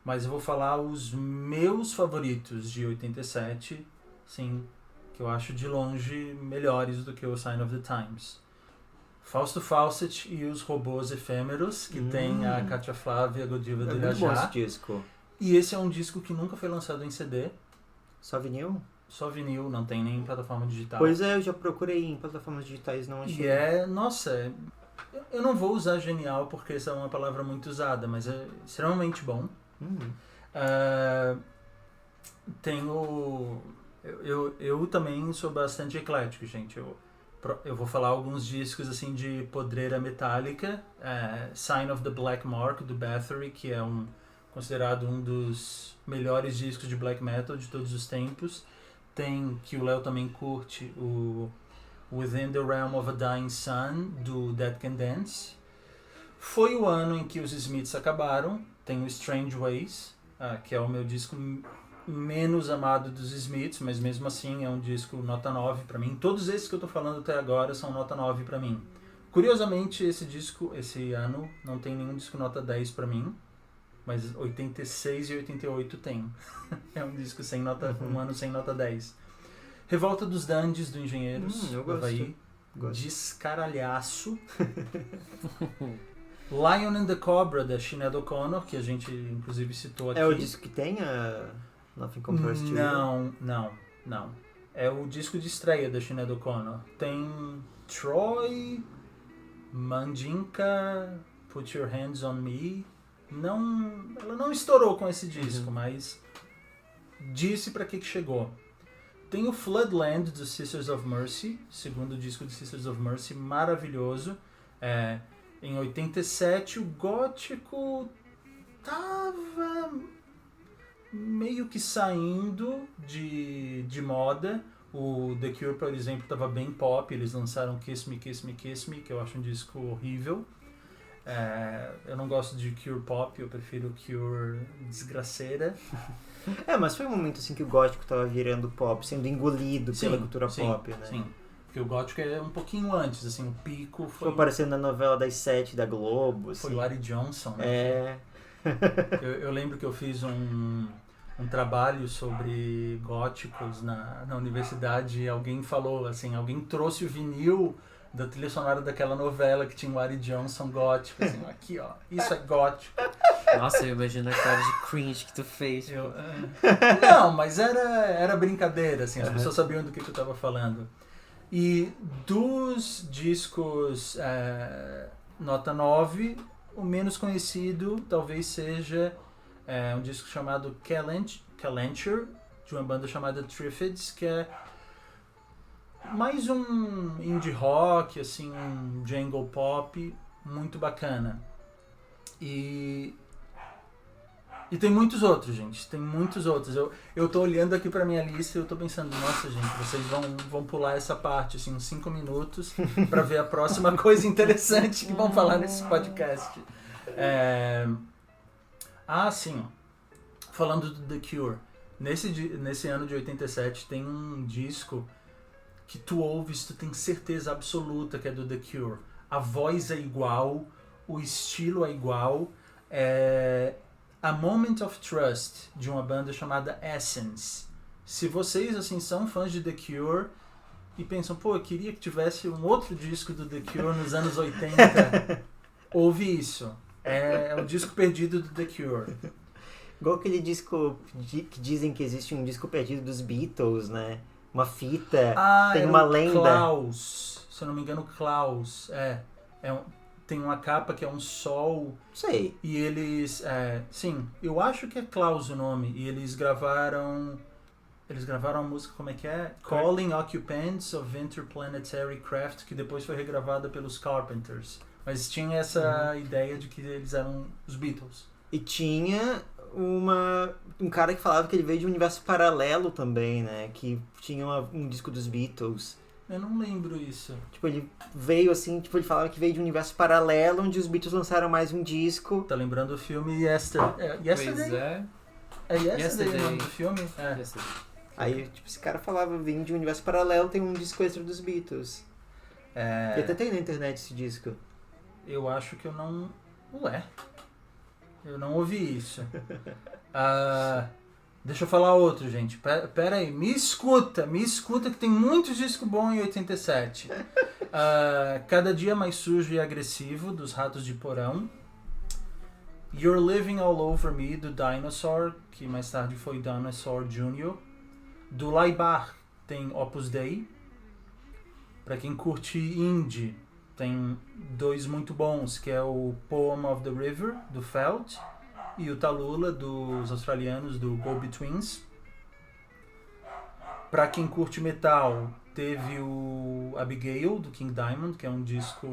S3: Mas eu vou falar os meus favoritos de 87, sim, que eu acho de longe melhores do que o Sign of the Times. Fausto Fawcett e os Robôs Efêmeros, que tem a Katia Flávia, a Godiva do
S1: Irajá. É muito bom esse disco.
S3: E esse é um disco que nunca foi lançado em CD.
S1: Só vinil?
S3: Só vinil, não tem nem plataforma digital.
S1: Pois é, eu já procurei em plataformas digitais, não achei.
S3: E eu não vou usar genial porque essa é uma palavra muito usada, mas é extremamente bom. Eu também sou bastante eclético, gente. Eu vou falar alguns discos assim de podreira metálica. Sign of the Black Mark, do Bathory, que é considerado um dos melhores discos de black metal de todos os tempos. Tem, que o Léo também curte, o Within the Realm of a Dying Sun, do Dead Can Dance. Foi o ano em que os Smiths acabaram. Tem o Strange Ways, que é o meu disco menos amado dos Smiths, mas mesmo assim é um disco nota 9 pra mim. Todos esses que eu tô falando até agora são nota 9 pra mim. Curiosamente, esse ano, não tem nenhum disco nota 10 pra mim, mas 86 e 88 tem. É um disco sem nota, um ano sem nota 10. Revolta dos Dandies, do Engenheiros,
S1: eu
S3: do
S1: gosto.
S3: Havaí. Descaralhaço. Lion and the Cobra, da Sinéad O'Connor, que a gente inclusive citou aqui.
S1: É o disco que tem a Nothing Compares to You?
S3: Não. É o disco de estreia da Sinéad O'Connor. Tem Troy, Mandinka, Put Your Hands on Me. Ela não estourou com esse disco, mas disse pra que chegou. Tem o Floodland, do Sisters of Mercy, segundo disco do Sisters of Mercy, maravilhoso. Em 87, o gótico tava meio que saindo de moda. O The Cure, por exemplo, tava bem pop. Eles lançaram Kiss Me, Kiss Me, Kiss Me, que eu acho um disco horrível. Eu não gosto de Cure Pop, eu prefiro Cure desgraceira.
S1: Mas foi um momento assim que o gótico tava virando pop, sendo engolido pela cultura pop, né?
S3: Sim, porque o gótico é um pouquinho antes, assim, o pico foi...
S1: Foi aparecendo na novela das 7 da Globo, assim.
S3: Foi o Ari Johnson, né? Eu lembro que eu fiz um trabalho sobre góticos na universidade e alguém falou, assim, alguém trouxe o vinil da trilha sonora daquela novela que tinha o Ari Johnson gótico, assim, aqui ó, isso é gótico.
S2: Nossa, eu imagino a cara de cringe que tu fez.
S3: Não, mas era brincadeira, assim, as pessoas sabiam do que eu tava falando. E dos discos nota 9, o menos conhecido talvez seja um disco chamado Calenture, de uma banda chamada Triffids, que é mais um indie rock, assim, um jangle pop muito bacana. E tem muitos outros, gente. Tem muitos outros. Eu tô olhando aqui pra minha lista e eu tô pensando, nossa, gente, vocês vão pular essa parte, assim, uns 5 minutos pra ver a próxima coisa interessante que vão falar nesse podcast. Sim. Falando do The Cure. Nesse ano de 87 tem um disco que tu ouves, tu tem certeza absoluta que é do The Cure. A voz é igual, o estilo é igual. A Moment of Trust, de uma banda chamada Essence. Se vocês, assim, são fãs de The Cure e pensam, eu queria que tivesse um outro disco do The Cure nos anos 80, ouve isso. É o disco perdido do The Cure.
S1: Igual aquele disco que dizem que existe um disco perdido dos Beatles, né? Uma fita, tem uma lenda.
S3: Klaus, se eu não me engano, Klaus. Tem uma capa que é um sol.
S1: Sei.
S3: E eles... sim, eu acho que é Klaus o nome. E eles gravaram a música, como é que é? Calling Occupants of Interplanetary Craft, que depois foi regravada pelos Carpenters. Mas tinha essa ideia de que eles eram os Beatles.
S1: E tinha um cara que falava que ele veio de um universo paralelo também, né? Que tinha um disco dos Beatles.
S3: Eu não lembro isso.
S1: Tipo, ele veio assim, ele falava que veio de um universo paralelo onde os Beatles lançaram mais um disco.
S3: Tá lembrando o filme Yesterday?
S2: Pois é.
S3: É Yesterday o nome do filme?
S1: Aí, esse cara falava, vem de um universo paralelo, tem um disco extra dos Beatles. E até tem na internet esse disco.
S3: Eu acho que eu não... eu não ouvi isso. Deixa eu falar outro, gente. Pera aí, me escuta que tem muito disco bom em 87. Cada Dia Mais Sujo e Agressivo, dos Ratos de Porão. You're Living All Over Me, do Dinosaur, que mais tarde foi Dinosaur Jr. Do Laibach tem Opus Dei. Pra quem curte indie, tem 2 muito bons, que é o Poem of the River, do Felt, e o Tallulah, dos australianos, do Go-Betweens. Pra quem curte metal, teve o Abigail, do King Diamond, que é um disco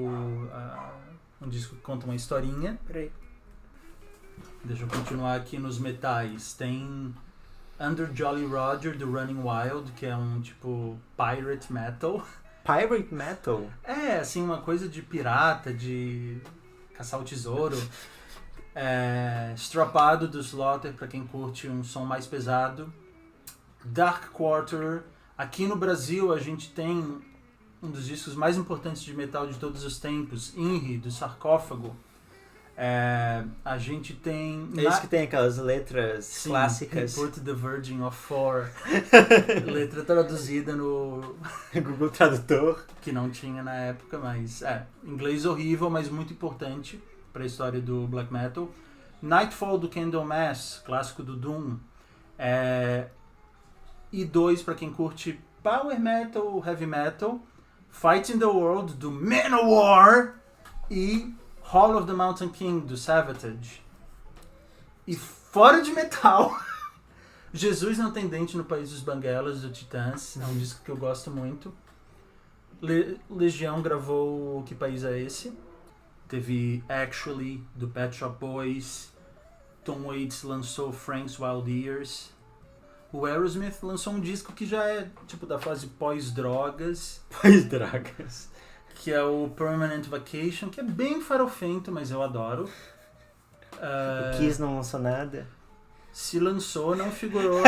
S3: que conta uma historinha.
S1: Peraí.
S3: Deixa eu continuar aqui nos metais. Tem Under Jolly Roger, do Running Wild, que é um tipo pirate metal.
S1: Pirate metal?
S3: Assim, uma coisa de pirata, de caçar o tesouro. Stropado, do Slaughter, pra quem curte um som mais pesado. Dark Quarter. Aqui no Brasil a gente tem um dos discos mais importantes de metal de todos os tempos, INRI, do Sarcófago. A gente tem...
S1: Esse que tem aquelas letras clássicas.
S3: Put the Virgin of Four. Letra traduzida no...
S1: Google Tradutor.
S3: Que não tinha na época, mas... inglês horrível, mas muito importante para a história do black metal. Nightfall, do Candlemass, clássico do Doom. E 2 para quem curte power metal, heavy metal. Fight in the World, do Manowar. E Hall of the Mountain King, do Savatage. E fora de metal, Jesus Não Tem Dente no País dos Banguelas, do Titãs. É um disco que eu gosto muito. Legião gravou Que País É Esse? Teve Actually, do Pet Shop Boys. Tom Waits lançou Frank's Wild Years. O Aerosmith lançou um disco que já é tipo da fase pós-drogas.
S1: Pós-drogas.
S3: que é o Permanent Vacation, que é bem farofento, mas eu adoro.
S1: O Kiss não lançou nada.
S3: Se lançou, não figurou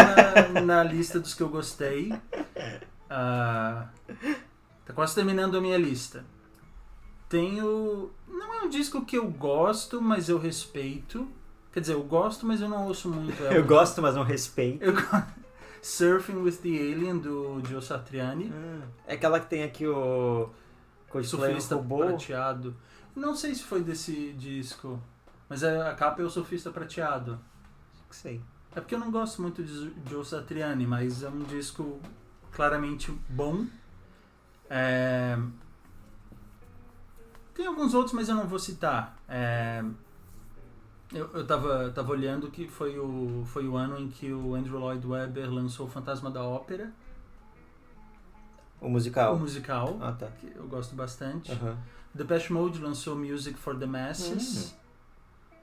S3: na lista dos que eu gostei. Tá quase terminando a minha lista. Não é um disco que eu gosto, mas eu respeito. Quer dizer, eu gosto, mas eu não ouço muito.
S1: Eu gosto, mas não respeito.
S3: Surfing with the Alien, do Joe Satriani.
S1: É aquela que tem aqui o Coldplay
S3: Surfista
S1: robô.
S3: Prateado. Não sei se foi desse disco, mas a capa é o Surfista Prateado.
S1: Sei.
S3: É porque eu não gosto muito de Joe Satriani, mas é um disco claramente bom. Tem alguns outros, mas eu não vou citar. Eu tava olhando que foi o ano em que o Andrew Lloyd Webber lançou o Fantasma da Ópera.
S1: O musical?
S3: O musical,
S1: Ah, tá.
S3: que eu gosto bastante.
S1: Uhum.
S3: Depeche Mode lançou Music for the Masses.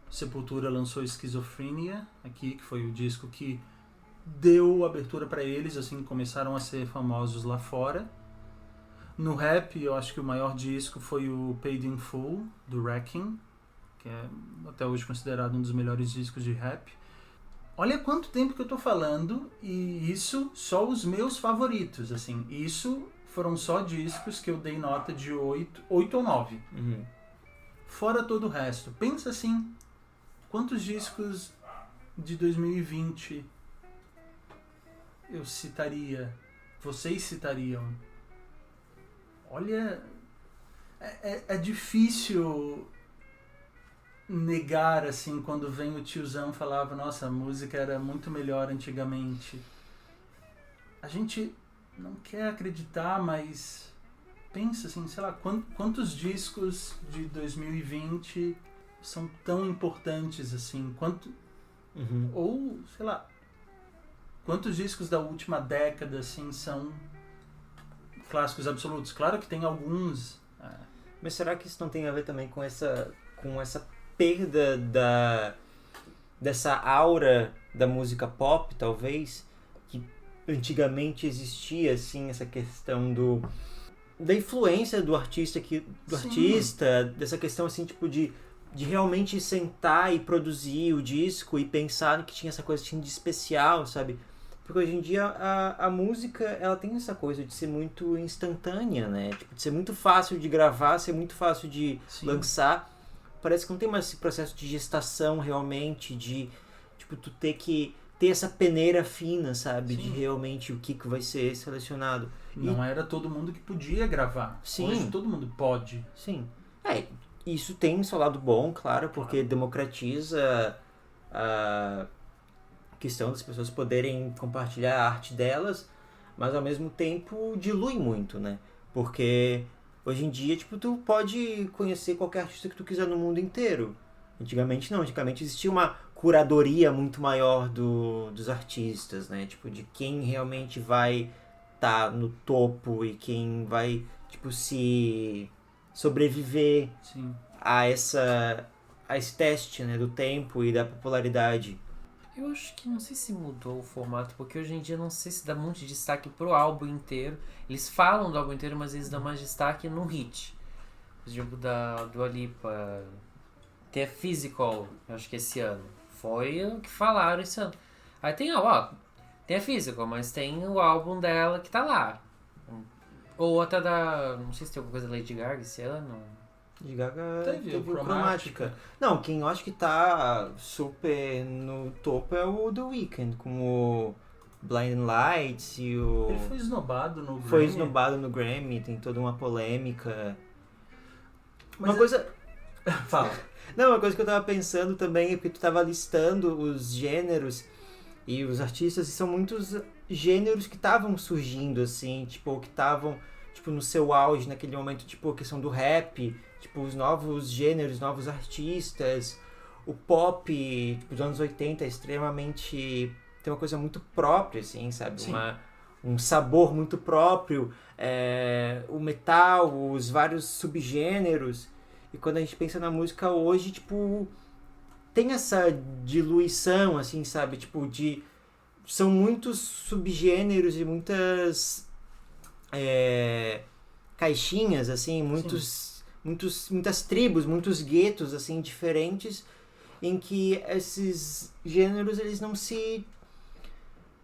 S3: Sepultura lançou Schizophrenia, aqui, que foi o disco que deu abertura para eles, assim, começaram a ser famosos lá fora. No rap, eu acho que o maior disco foi o Paid in Full, do Wrecking, que é até hoje considerado um dos melhores discos de rap. Olha quanto tempo que eu tô falando, e isso só os meus favoritos, assim. Isso foram só discos que eu dei nota de 8 ou 9.
S1: Uhum.
S3: Fora todo o resto. Pensa assim, quantos discos de 2020 eu citaria? Vocês citariam? Olha, é difícil negar, assim, quando vem o tiozão falava, nossa, a música era muito melhor antigamente. A gente não quer acreditar, mas pensa assim, sei lá, quantos discos de 2020 são tão importantes assim, ou, sei lá, quantos discos da última década, assim, são clássicos absolutos. Claro que tem alguns.
S1: Mas será que isso não tem a ver também com essa perda dessa aura da música pop, talvez? Que antigamente existia, assim, essa questão da influência do artista, dessa questão, assim, tipo, de realmente sentar e produzir o disco e pensar que tinha essa coisa assim, de especial, sabe? Porque hoje em dia a música, ela tem essa coisa de ser muito instantânea, né? Tipo, de ser muito fácil de gravar, ser muito fácil de lançar. Parece que não tem mais esse processo de gestação realmente, de tipo, tu ter que ter essa peneira fina, sabe? Sim. De realmente o que vai ser selecionado.
S3: Não era todo mundo que podia gravar.
S1: Sim.
S3: Hoje todo mundo pode.
S1: Sim. Isso tem seu lado bom, claro, porque democratiza a questão das pessoas poderem compartilhar a arte delas, mas ao mesmo tempo dilui muito, né? Porque hoje em dia, tipo, tu pode conhecer qualquer artista que tu quiser no mundo inteiro. Antigamente não, antigamente existia uma curadoria muito maior dos artistas, né? Tipo, de quem realmente vai estar no topo e quem vai, tipo, se sobreviver a esse teste, né, do tempo e da popularidade.
S2: Eu acho que não sei se mudou o formato, porque hoje em dia não sei se dá muito destaque pro álbum inteiro. Eles falam do álbum inteiro, mas eles dão mais destaque no hit. Por exemplo, da Dua Lipa, tem a Physical, eu acho que esse ano. Foi o que falaram esse ano. Aí tem tem a Physical, mas tem o álbum dela que tá lá. Ou até não sei se tem alguma coisa da Lady Gaga esse ano.
S1: Lady Gaga
S3: teve o Chromatica.
S1: Não, quem eu acho que tá super no topo é o The Weeknd, com o Blinding Lights e o...
S3: Ele foi esnobado no Grammy.
S1: Foi esnobado no Grammy, tem toda uma polêmica.
S3: Mas
S1: uma coisa...
S3: Fala.
S1: Não, uma coisa que eu tava pensando também é porque tu tava listando os gêneros e os artistas, e são muitos gêneros que estavam surgindo, assim, tipo, que estavam, tipo, no seu auge naquele momento, tipo, a questão do rap, tipo, os novos gêneros, novos artistas, o pop, tipo, dos anos 80 é extremamente... tem uma coisa muito própria, assim, sabe? Um sabor muito próprio, o metal, os vários subgêneros, e quando a gente pensa na música hoje, tipo, tem essa diluição, assim, sabe? Tipo, são muitos subgêneros e muitas caixinhas, assim, muitas tribos, muitos guetos, assim, diferentes, em que esses gêneros, eles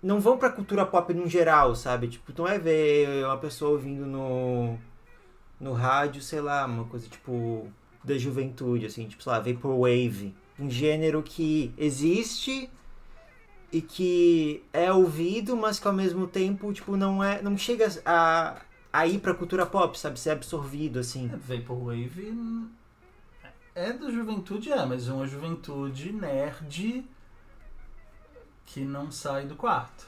S1: não vão pra cultura pop no geral, sabe? Tipo, tu não é ver uma pessoa ouvindo no rádio, sei lá, uma coisa tipo da juventude, assim, tipo, sei lá, Vaporwave. Um gênero que existe e que é ouvido, mas que ao mesmo tempo, tipo, não chega a ir pra cultura pop, sabe? Ser absorvido, assim.
S3: Vaporwave é da juventude, mas é uma juventude nerd que não sai do quarto.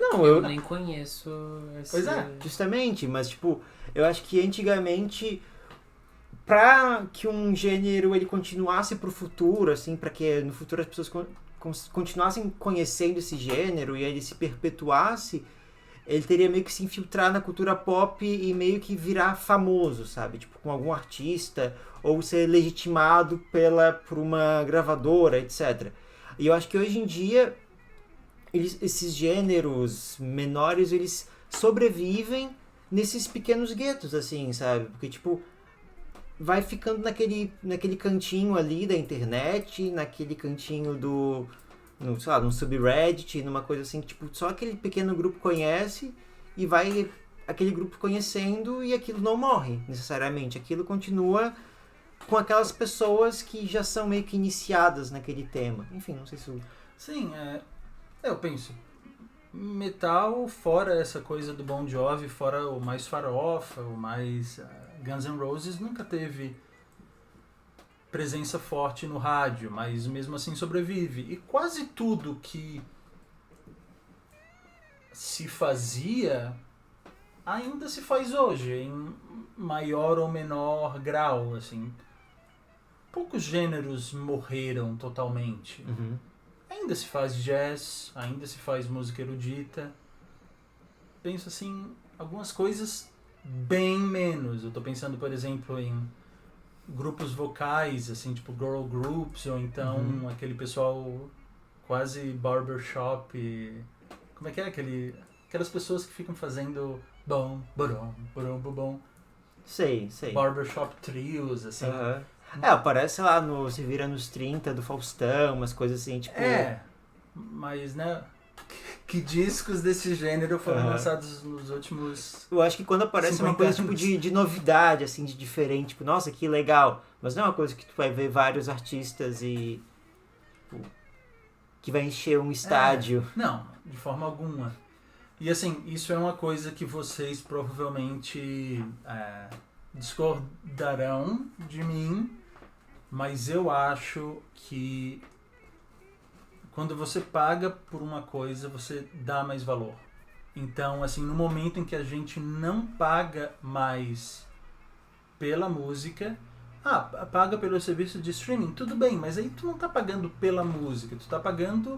S1: Não,
S2: Eu nem conheço esse...
S3: Pois é.
S1: Justamente, mas tipo, eu acho que antigamente, pra que um gênero ele continuasse pro futuro, assim, pra que no futuro as pessoas continuassem conhecendo esse gênero e ele se perpetuasse, ele teria meio que se infiltrar na cultura pop e meio que virar famoso, sabe? Tipo, com algum artista, ou ser legitimado por uma gravadora, etc. E eu acho que hoje em dia, esses gêneros menores, eles sobrevivem nesses pequenos guetos, assim, sabe? Porque, tipo, vai ficando naquele cantinho ali da internet, naquele cantinho sei lá, num subreddit, numa coisa assim, tipo, só aquele pequeno grupo conhece e vai aquele grupo conhecendo e aquilo não morre, necessariamente. Aquilo continua com aquelas pessoas que já são meio que iniciadas naquele tema. Enfim, não sei se...
S3: Sim, eu penso, metal, fora essa coisa do Bon Jovi, fora o mais farofa, o mais Guns N' Roses, nunca teve presença forte no rádio, mas mesmo assim sobrevive. E quase tudo que se fazia ainda se faz hoje, em maior ou menor grau, assim. Poucos gêneros morreram totalmente.
S1: Uhum.
S3: Ainda se faz jazz, ainda se faz música erudita. Penso assim, algumas coisas bem menos. Eu tô pensando, por exemplo, em grupos vocais, assim, tipo girl groups, ou então aquele pessoal quase barbershop. Como é que é? Aquelas pessoas que ficam fazendo bom, bom, bom, bom, bom.
S1: Sei.
S3: Barbershop trios, assim.
S1: Uhum. Aparece, sei lá, Se Vira nos 30 do Faustão, umas coisas assim, tipo...
S3: Mas, né, que discos desse gênero foram lançados nos últimos...
S1: Eu acho que quando aparece uma coisa tipo de novidade, assim, de diferente, tipo, nossa, que legal. Mas não é uma coisa que tu vai ver vários artistas e... Tipo, que vai encher um estádio.
S3: Não, de forma alguma. E assim, isso é uma coisa que vocês provavelmente discordarão de mim, mas eu acho que quando você paga por uma coisa, você dá mais valor. Então, assim, no momento em que a gente não paga mais pela música, paga pelo serviço de streaming, tudo bem, mas aí tu não tá pagando pela música, tu tá pagando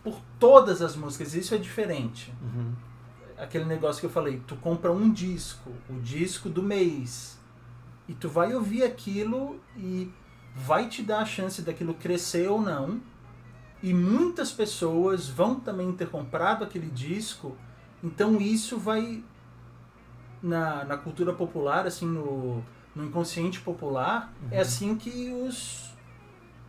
S3: por todas as músicas, isso é diferente.
S1: Uhum.
S3: Aquele negócio que eu falei, tu compra um disco, o disco do mês, e tu vai ouvir aquilo e vai te dar a chance daquilo crescer ou não, e muitas pessoas vão também ter comprado aquele disco, então isso vai na cultura popular, assim, no inconsciente popular, é assim que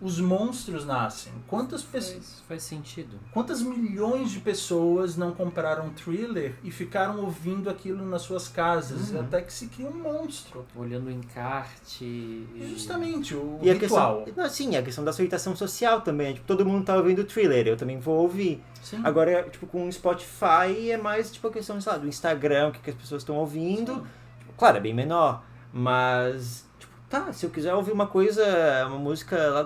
S3: os monstros nascem. Quantas pessoas...
S2: Faz sentido.
S3: Quantas milhões de pessoas não compraram Thriller e ficaram ouvindo aquilo nas suas casas, até que se cria um monstro.
S2: Olhando o encarte...
S3: Justamente, o
S1: e
S3: ritual.
S1: A questão da aceitação social também. Tipo, todo mundo tá ouvindo Thriller, eu também vou ouvir.
S3: Sim.
S1: Agora, tipo, com o Spotify é mais tipo a questão, sei lá, do Instagram, o que as pessoas estão ouvindo. Tipo, claro, é bem menor, mas... se eu quiser ouvir uma música lá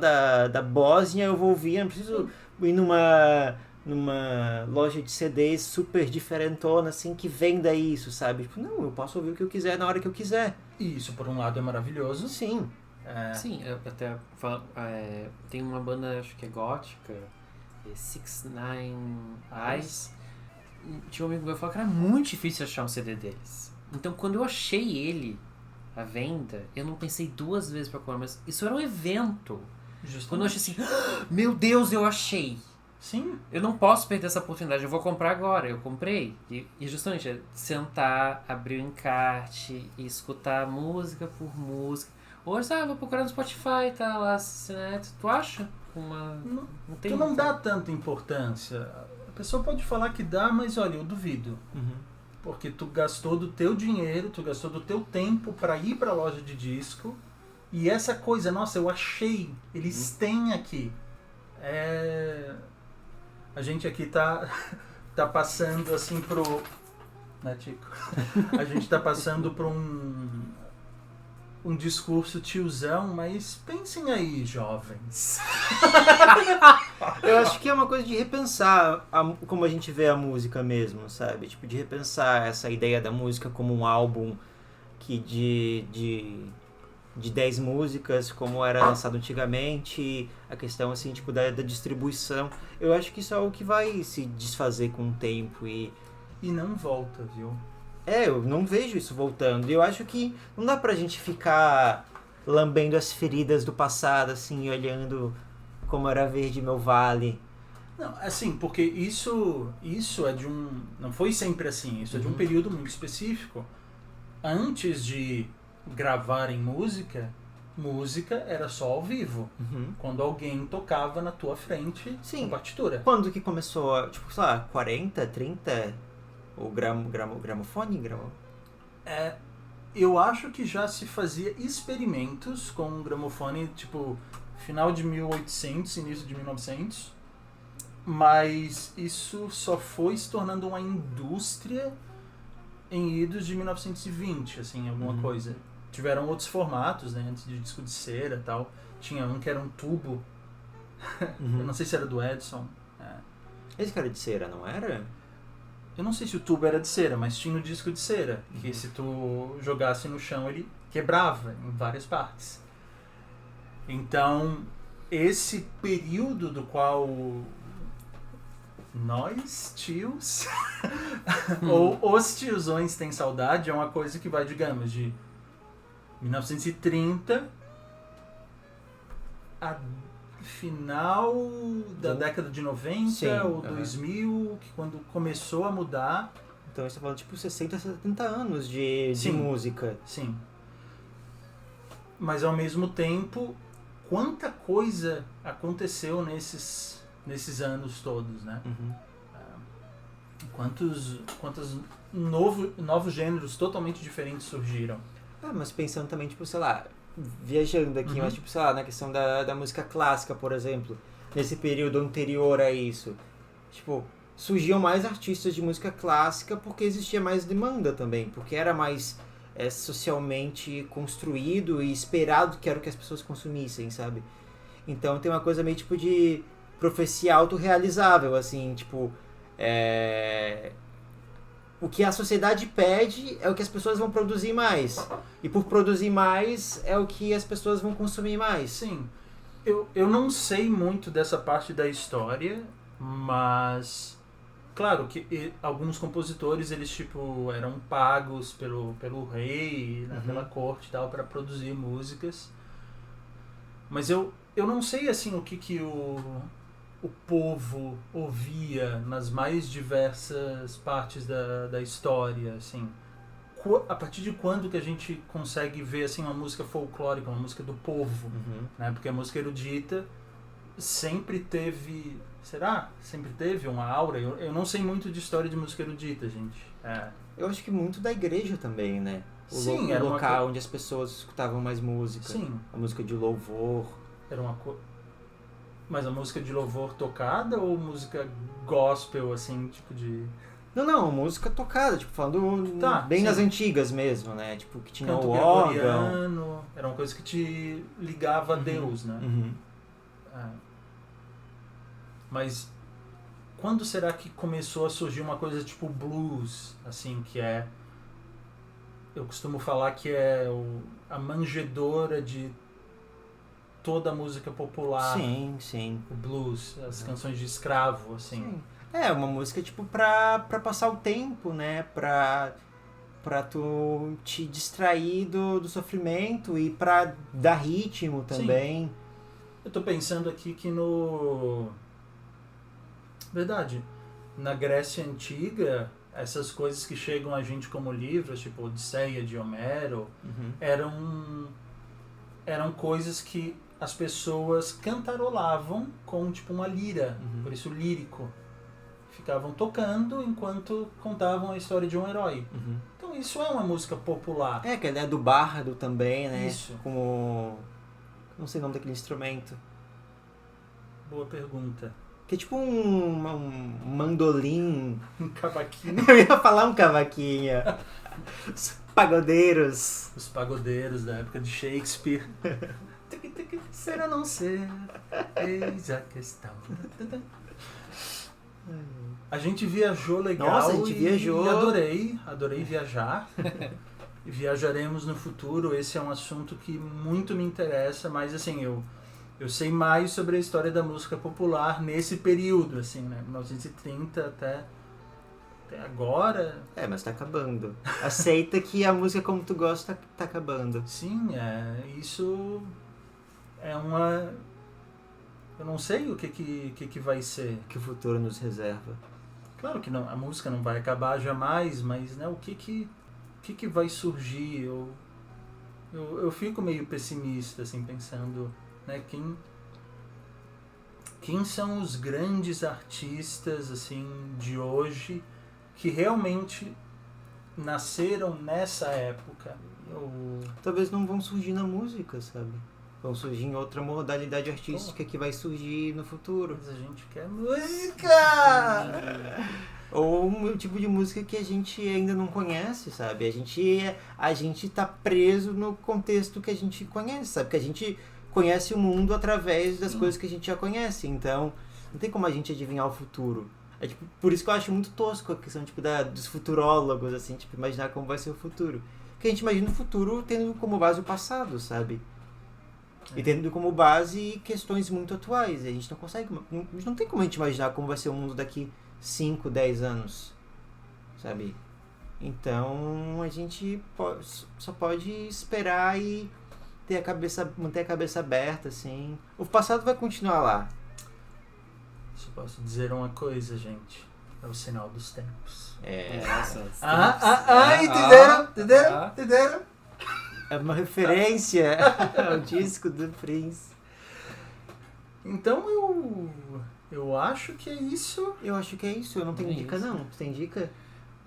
S1: da Bósnia, eu vou ouvir, eu não preciso ir numa loja de CDs super diferentona, assim, que venda isso, sabe? Tipo, não, eu posso ouvir o que eu quiser na hora que eu quiser.
S3: E isso, por um lado, é maravilhoso.
S1: Sim.
S2: Sim, eu até falo, tem uma banda, acho que é gótica, 69 Eyes. Tinha um amigo meu que falou que era muito difícil achar um CD deles. Então, quando eu achei ele à venda, eu não pensei duas vezes pra comprar, mas isso era um evento.
S3: Justamente.
S2: Quando eu achei assim, meu Deus, eu achei.
S3: Sim.
S2: Eu não posso perder essa oportunidade, eu vou comprar agora. Eu comprei. E justamente é sentar, abrir o encarte e escutar música por música. Hoje, vou procurar no Spotify, tá lá, né? Tu acha? Não tem
S3: Tu não dá tanta importância. A pessoa pode falar que dá, mas olha, eu duvido. Porque tu gastou do teu dinheiro, tu gastou do teu tempo pra ir pra loja de disco. E essa coisa, nossa, eu achei, eles têm aqui. A gente aqui tá passando assim pro... Né, Tico? A gente tá passando por um discurso tiozão, mas pensem aí, jovens.
S1: Eu acho que é uma coisa de repensar como a gente vê a música mesmo, sabe? Tipo, de repensar essa ideia da música como um álbum que de 10 músicas, como era lançado antigamente, a questão assim, tipo, da distribuição. Eu acho que isso é algo que vai se desfazer com o tempo e
S3: não volta, viu?
S1: eu não vejo isso voltando. E eu acho que não dá pra gente ficar lambendo as feridas do passado, assim, olhando como era verde meu vale.
S3: Não, assim, porque isso é de um... Não foi sempre assim, isso é de um período muito específico. Antes de gravarem música era só ao vivo. Quando alguém tocava na tua frente com partitura.
S1: Quando que começou, tipo, sei lá, 40, 30... O gramofone?
S3: Eu acho que já se fazia experimentos com um gramofone, tipo, final de 1800, início de 1900. Mas isso só foi se tornando uma indústria em idos de 1920, assim, alguma coisa. Tiveram outros formatos, né, antes de disco de cera e tal. Tinha um que era um tubo. Eu não sei se era do Edison.
S1: Esse cara de cera, não era?
S3: Eu não sei se o tubo era de cera, mas tinha o disco de cera, que se tu jogasse no chão ele quebrava em várias partes. Então, esse período do qual nós, tios, ou os tiozões têm saudade, é uma coisa que vai, digamos, de 1930 a final da década de 90 ou 2000, que quando começou a mudar.
S1: Então você está falando tipo 60, 70 anos de música.
S3: Sim. Mas ao mesmo tempo, quanta coisa aconteceu nesses anos todos, né? Quantos novos gêneros totalmente diferentes surgiram.
S1: Mas pensando também, tipo, sei lá, viajando aqui, mas tipo, sei lá, na questão da música clássica, por exemplo, nesse período anterior a isso, tipo, surgiam mais artistas de música clássica porque existia mais demanda também, porque era mais socialmente construído e esperado que era o que as pessoas consumissem, sabe? Então tem uma coisa meio tipo de profecia autorrealizável, assim, tipo, o que a sociedade pede é o que as pessoas vão produzir mais. E por produzir mais é o que as pessoas vão consumir mais.
S3: Sim. Eu não sei muito dessa parte da história, mas claro que alguns compositores eles tipo eram pagos pelo rei, né, pela corte e tal, para produzir músicas. Mas eu não sei assim o que o povo ouvia nas mais diversas partes da história, assim. A partir de quando que a gente consegue ver assim uma música folclórica, uma música do povo, né? Porque a música erudita sempre teve, sempre teve uma aura. Eu não sei muito de história de música erudita, gente.
S1: Eu acho que muito da igreja também, né?
S3: Sim,
S1: era o local onde as pessoas escutavam mais música.
S3: Sim.
S1: A música de louvor.
S3: Era uma Mas a música de louvor tocada ou música gospel, assim, tipo de...
S1: Não, música tocada, tipo, falando bem nas antigas mesmo, né? Tipo, que tinha
S3: canto
S1: o órgão.
S3: Gregoriano, era uma coisa que te ligava a Deus, né? Mas quando será que começou a surgir uma coisa tipo blues, assim, que é... Eu costumo falar que é a manjedora de toda a música popular.
S1: Sim.
S3: O blues, as canções de escravo, assim.
S1: Sim. É uma música tipo pra passar o tempo, né? Pra tu te distrair do sofrimento e pra dar ritmo também.
S3: Sim. Eu tô pensando aqui que no Verdade. Na Grécia Antiga, essas coisas que chegam a gente como livros, tipo Odisseia de Homero, eram coisas que as pessoas cantarolavam com tipo uma lira, por isso lírico. Ficavam tocando enquanto contavam a história de um herói. Então isso é uma música popular.
S1: Que a ideia do bardo também, né?
S3: Isso.
S1: Como... Não sei o nome daquele instrumento.
S3: Boa pergunta.
S1: Que é tipo um mandolim.
S3: Um cavaquinho.
S1: Eu ia falar um cavaquinho. Os pagodeiros.
S3: Os pagodeiros da época de Shakespeare. Ser ou não ser, eis a questão. A gente viajou legal.
S1: Nossa, a gente viajou.
S3: E adorei viajar. E viajaremos no futuro. Esse é um assunto que muito me interessa, mas assim, eu sei mais sobre a história da música popular nesse período, assim, né? 1930 até agora.
S1: Mas tá acabando. Aceita que a música como tu gosta tá acabando.
S3: Sim, isso é uma... Eu não sei o que vai ser.
S1: Que o futuro nos reserva.
S3: Claro que não, a música não vai acabar jamais, mas né, o que vai surgir? Eu fico meio pessimista, assim, pensando, né, quem são os grandes artistas, assim, de hoje que realmente nasceram nessa época?
S1: Talvez não vão surgir na música, sabe? Vão surgir em outra modalidade artística que vai surgir no futuro.
S3: Mas a gente quer música!
S1: Ou um tipo de música que a gente ainda não conhece, sabe? A gente tá preso no contexto que a gente conhece, sabe? Que a gente conhece o mundo através das coisas que a gente já conhece. Então, não tem como a gente adivinhar o futuro. Tipo, por isso que eu acho muito tosco a questão tipo, dos futurólogos, assim, tipo, imaginar como vai ser o futuro. Porque a gente imagina o futuro tendo como base o passado, sabe? E tendo como base questões muito atuais. E a gente não consegue... Não tem como a gente imaginar como vai ser o mundo daqui 5, 10 anos. Sabe? Então a gente só pode esperar e manter a cabeça aberta, assim. O passado vai continuar lá.
S3: Só posso dizer uma coisa, gente. É o sinal dos tempos. Entenderam?
S1: É uma referência ao disco do Prince.
S3: Então eu acho que é isso.
S1: Eu acho que é isso. Eu não tenho dica, não. Tu tem dica?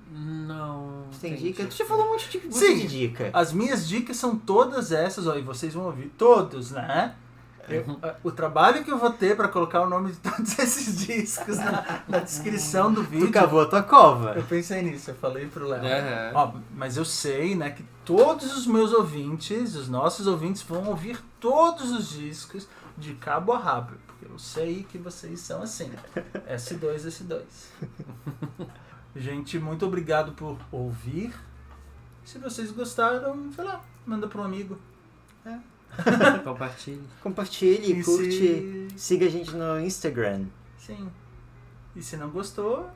S2: Não.
S1: Tu tem dica? Tu já falou um monte de
S3: Sim,
S1: de dica.
S3: As minhas dicas são todas essas, ó, e vocês vão ouvir todos, né? O trabalho que eu vou ter pra colocar o nome de todos esses discos na descrição do vídeo.
S1: Tu cavou a tua cova.
S3: Eu pensei nisso, eu falei pro Léo.
S2: Uhum.
S3: Ó, mas eu sei, né, que todos os meus ouvintes, os nossos ouvintes, vão ouvir todos os discos de cabo a rabo. Porque eu sei que vocês são assim. S2. Gente, muito obrigado por ouvir. Se vocês gostaram, sei lá, manda para um amigo.
S1: Compartilhe,
S3: E
S1: curte. Siga a gente no Instagram.
S3: Sim. E se não gostou...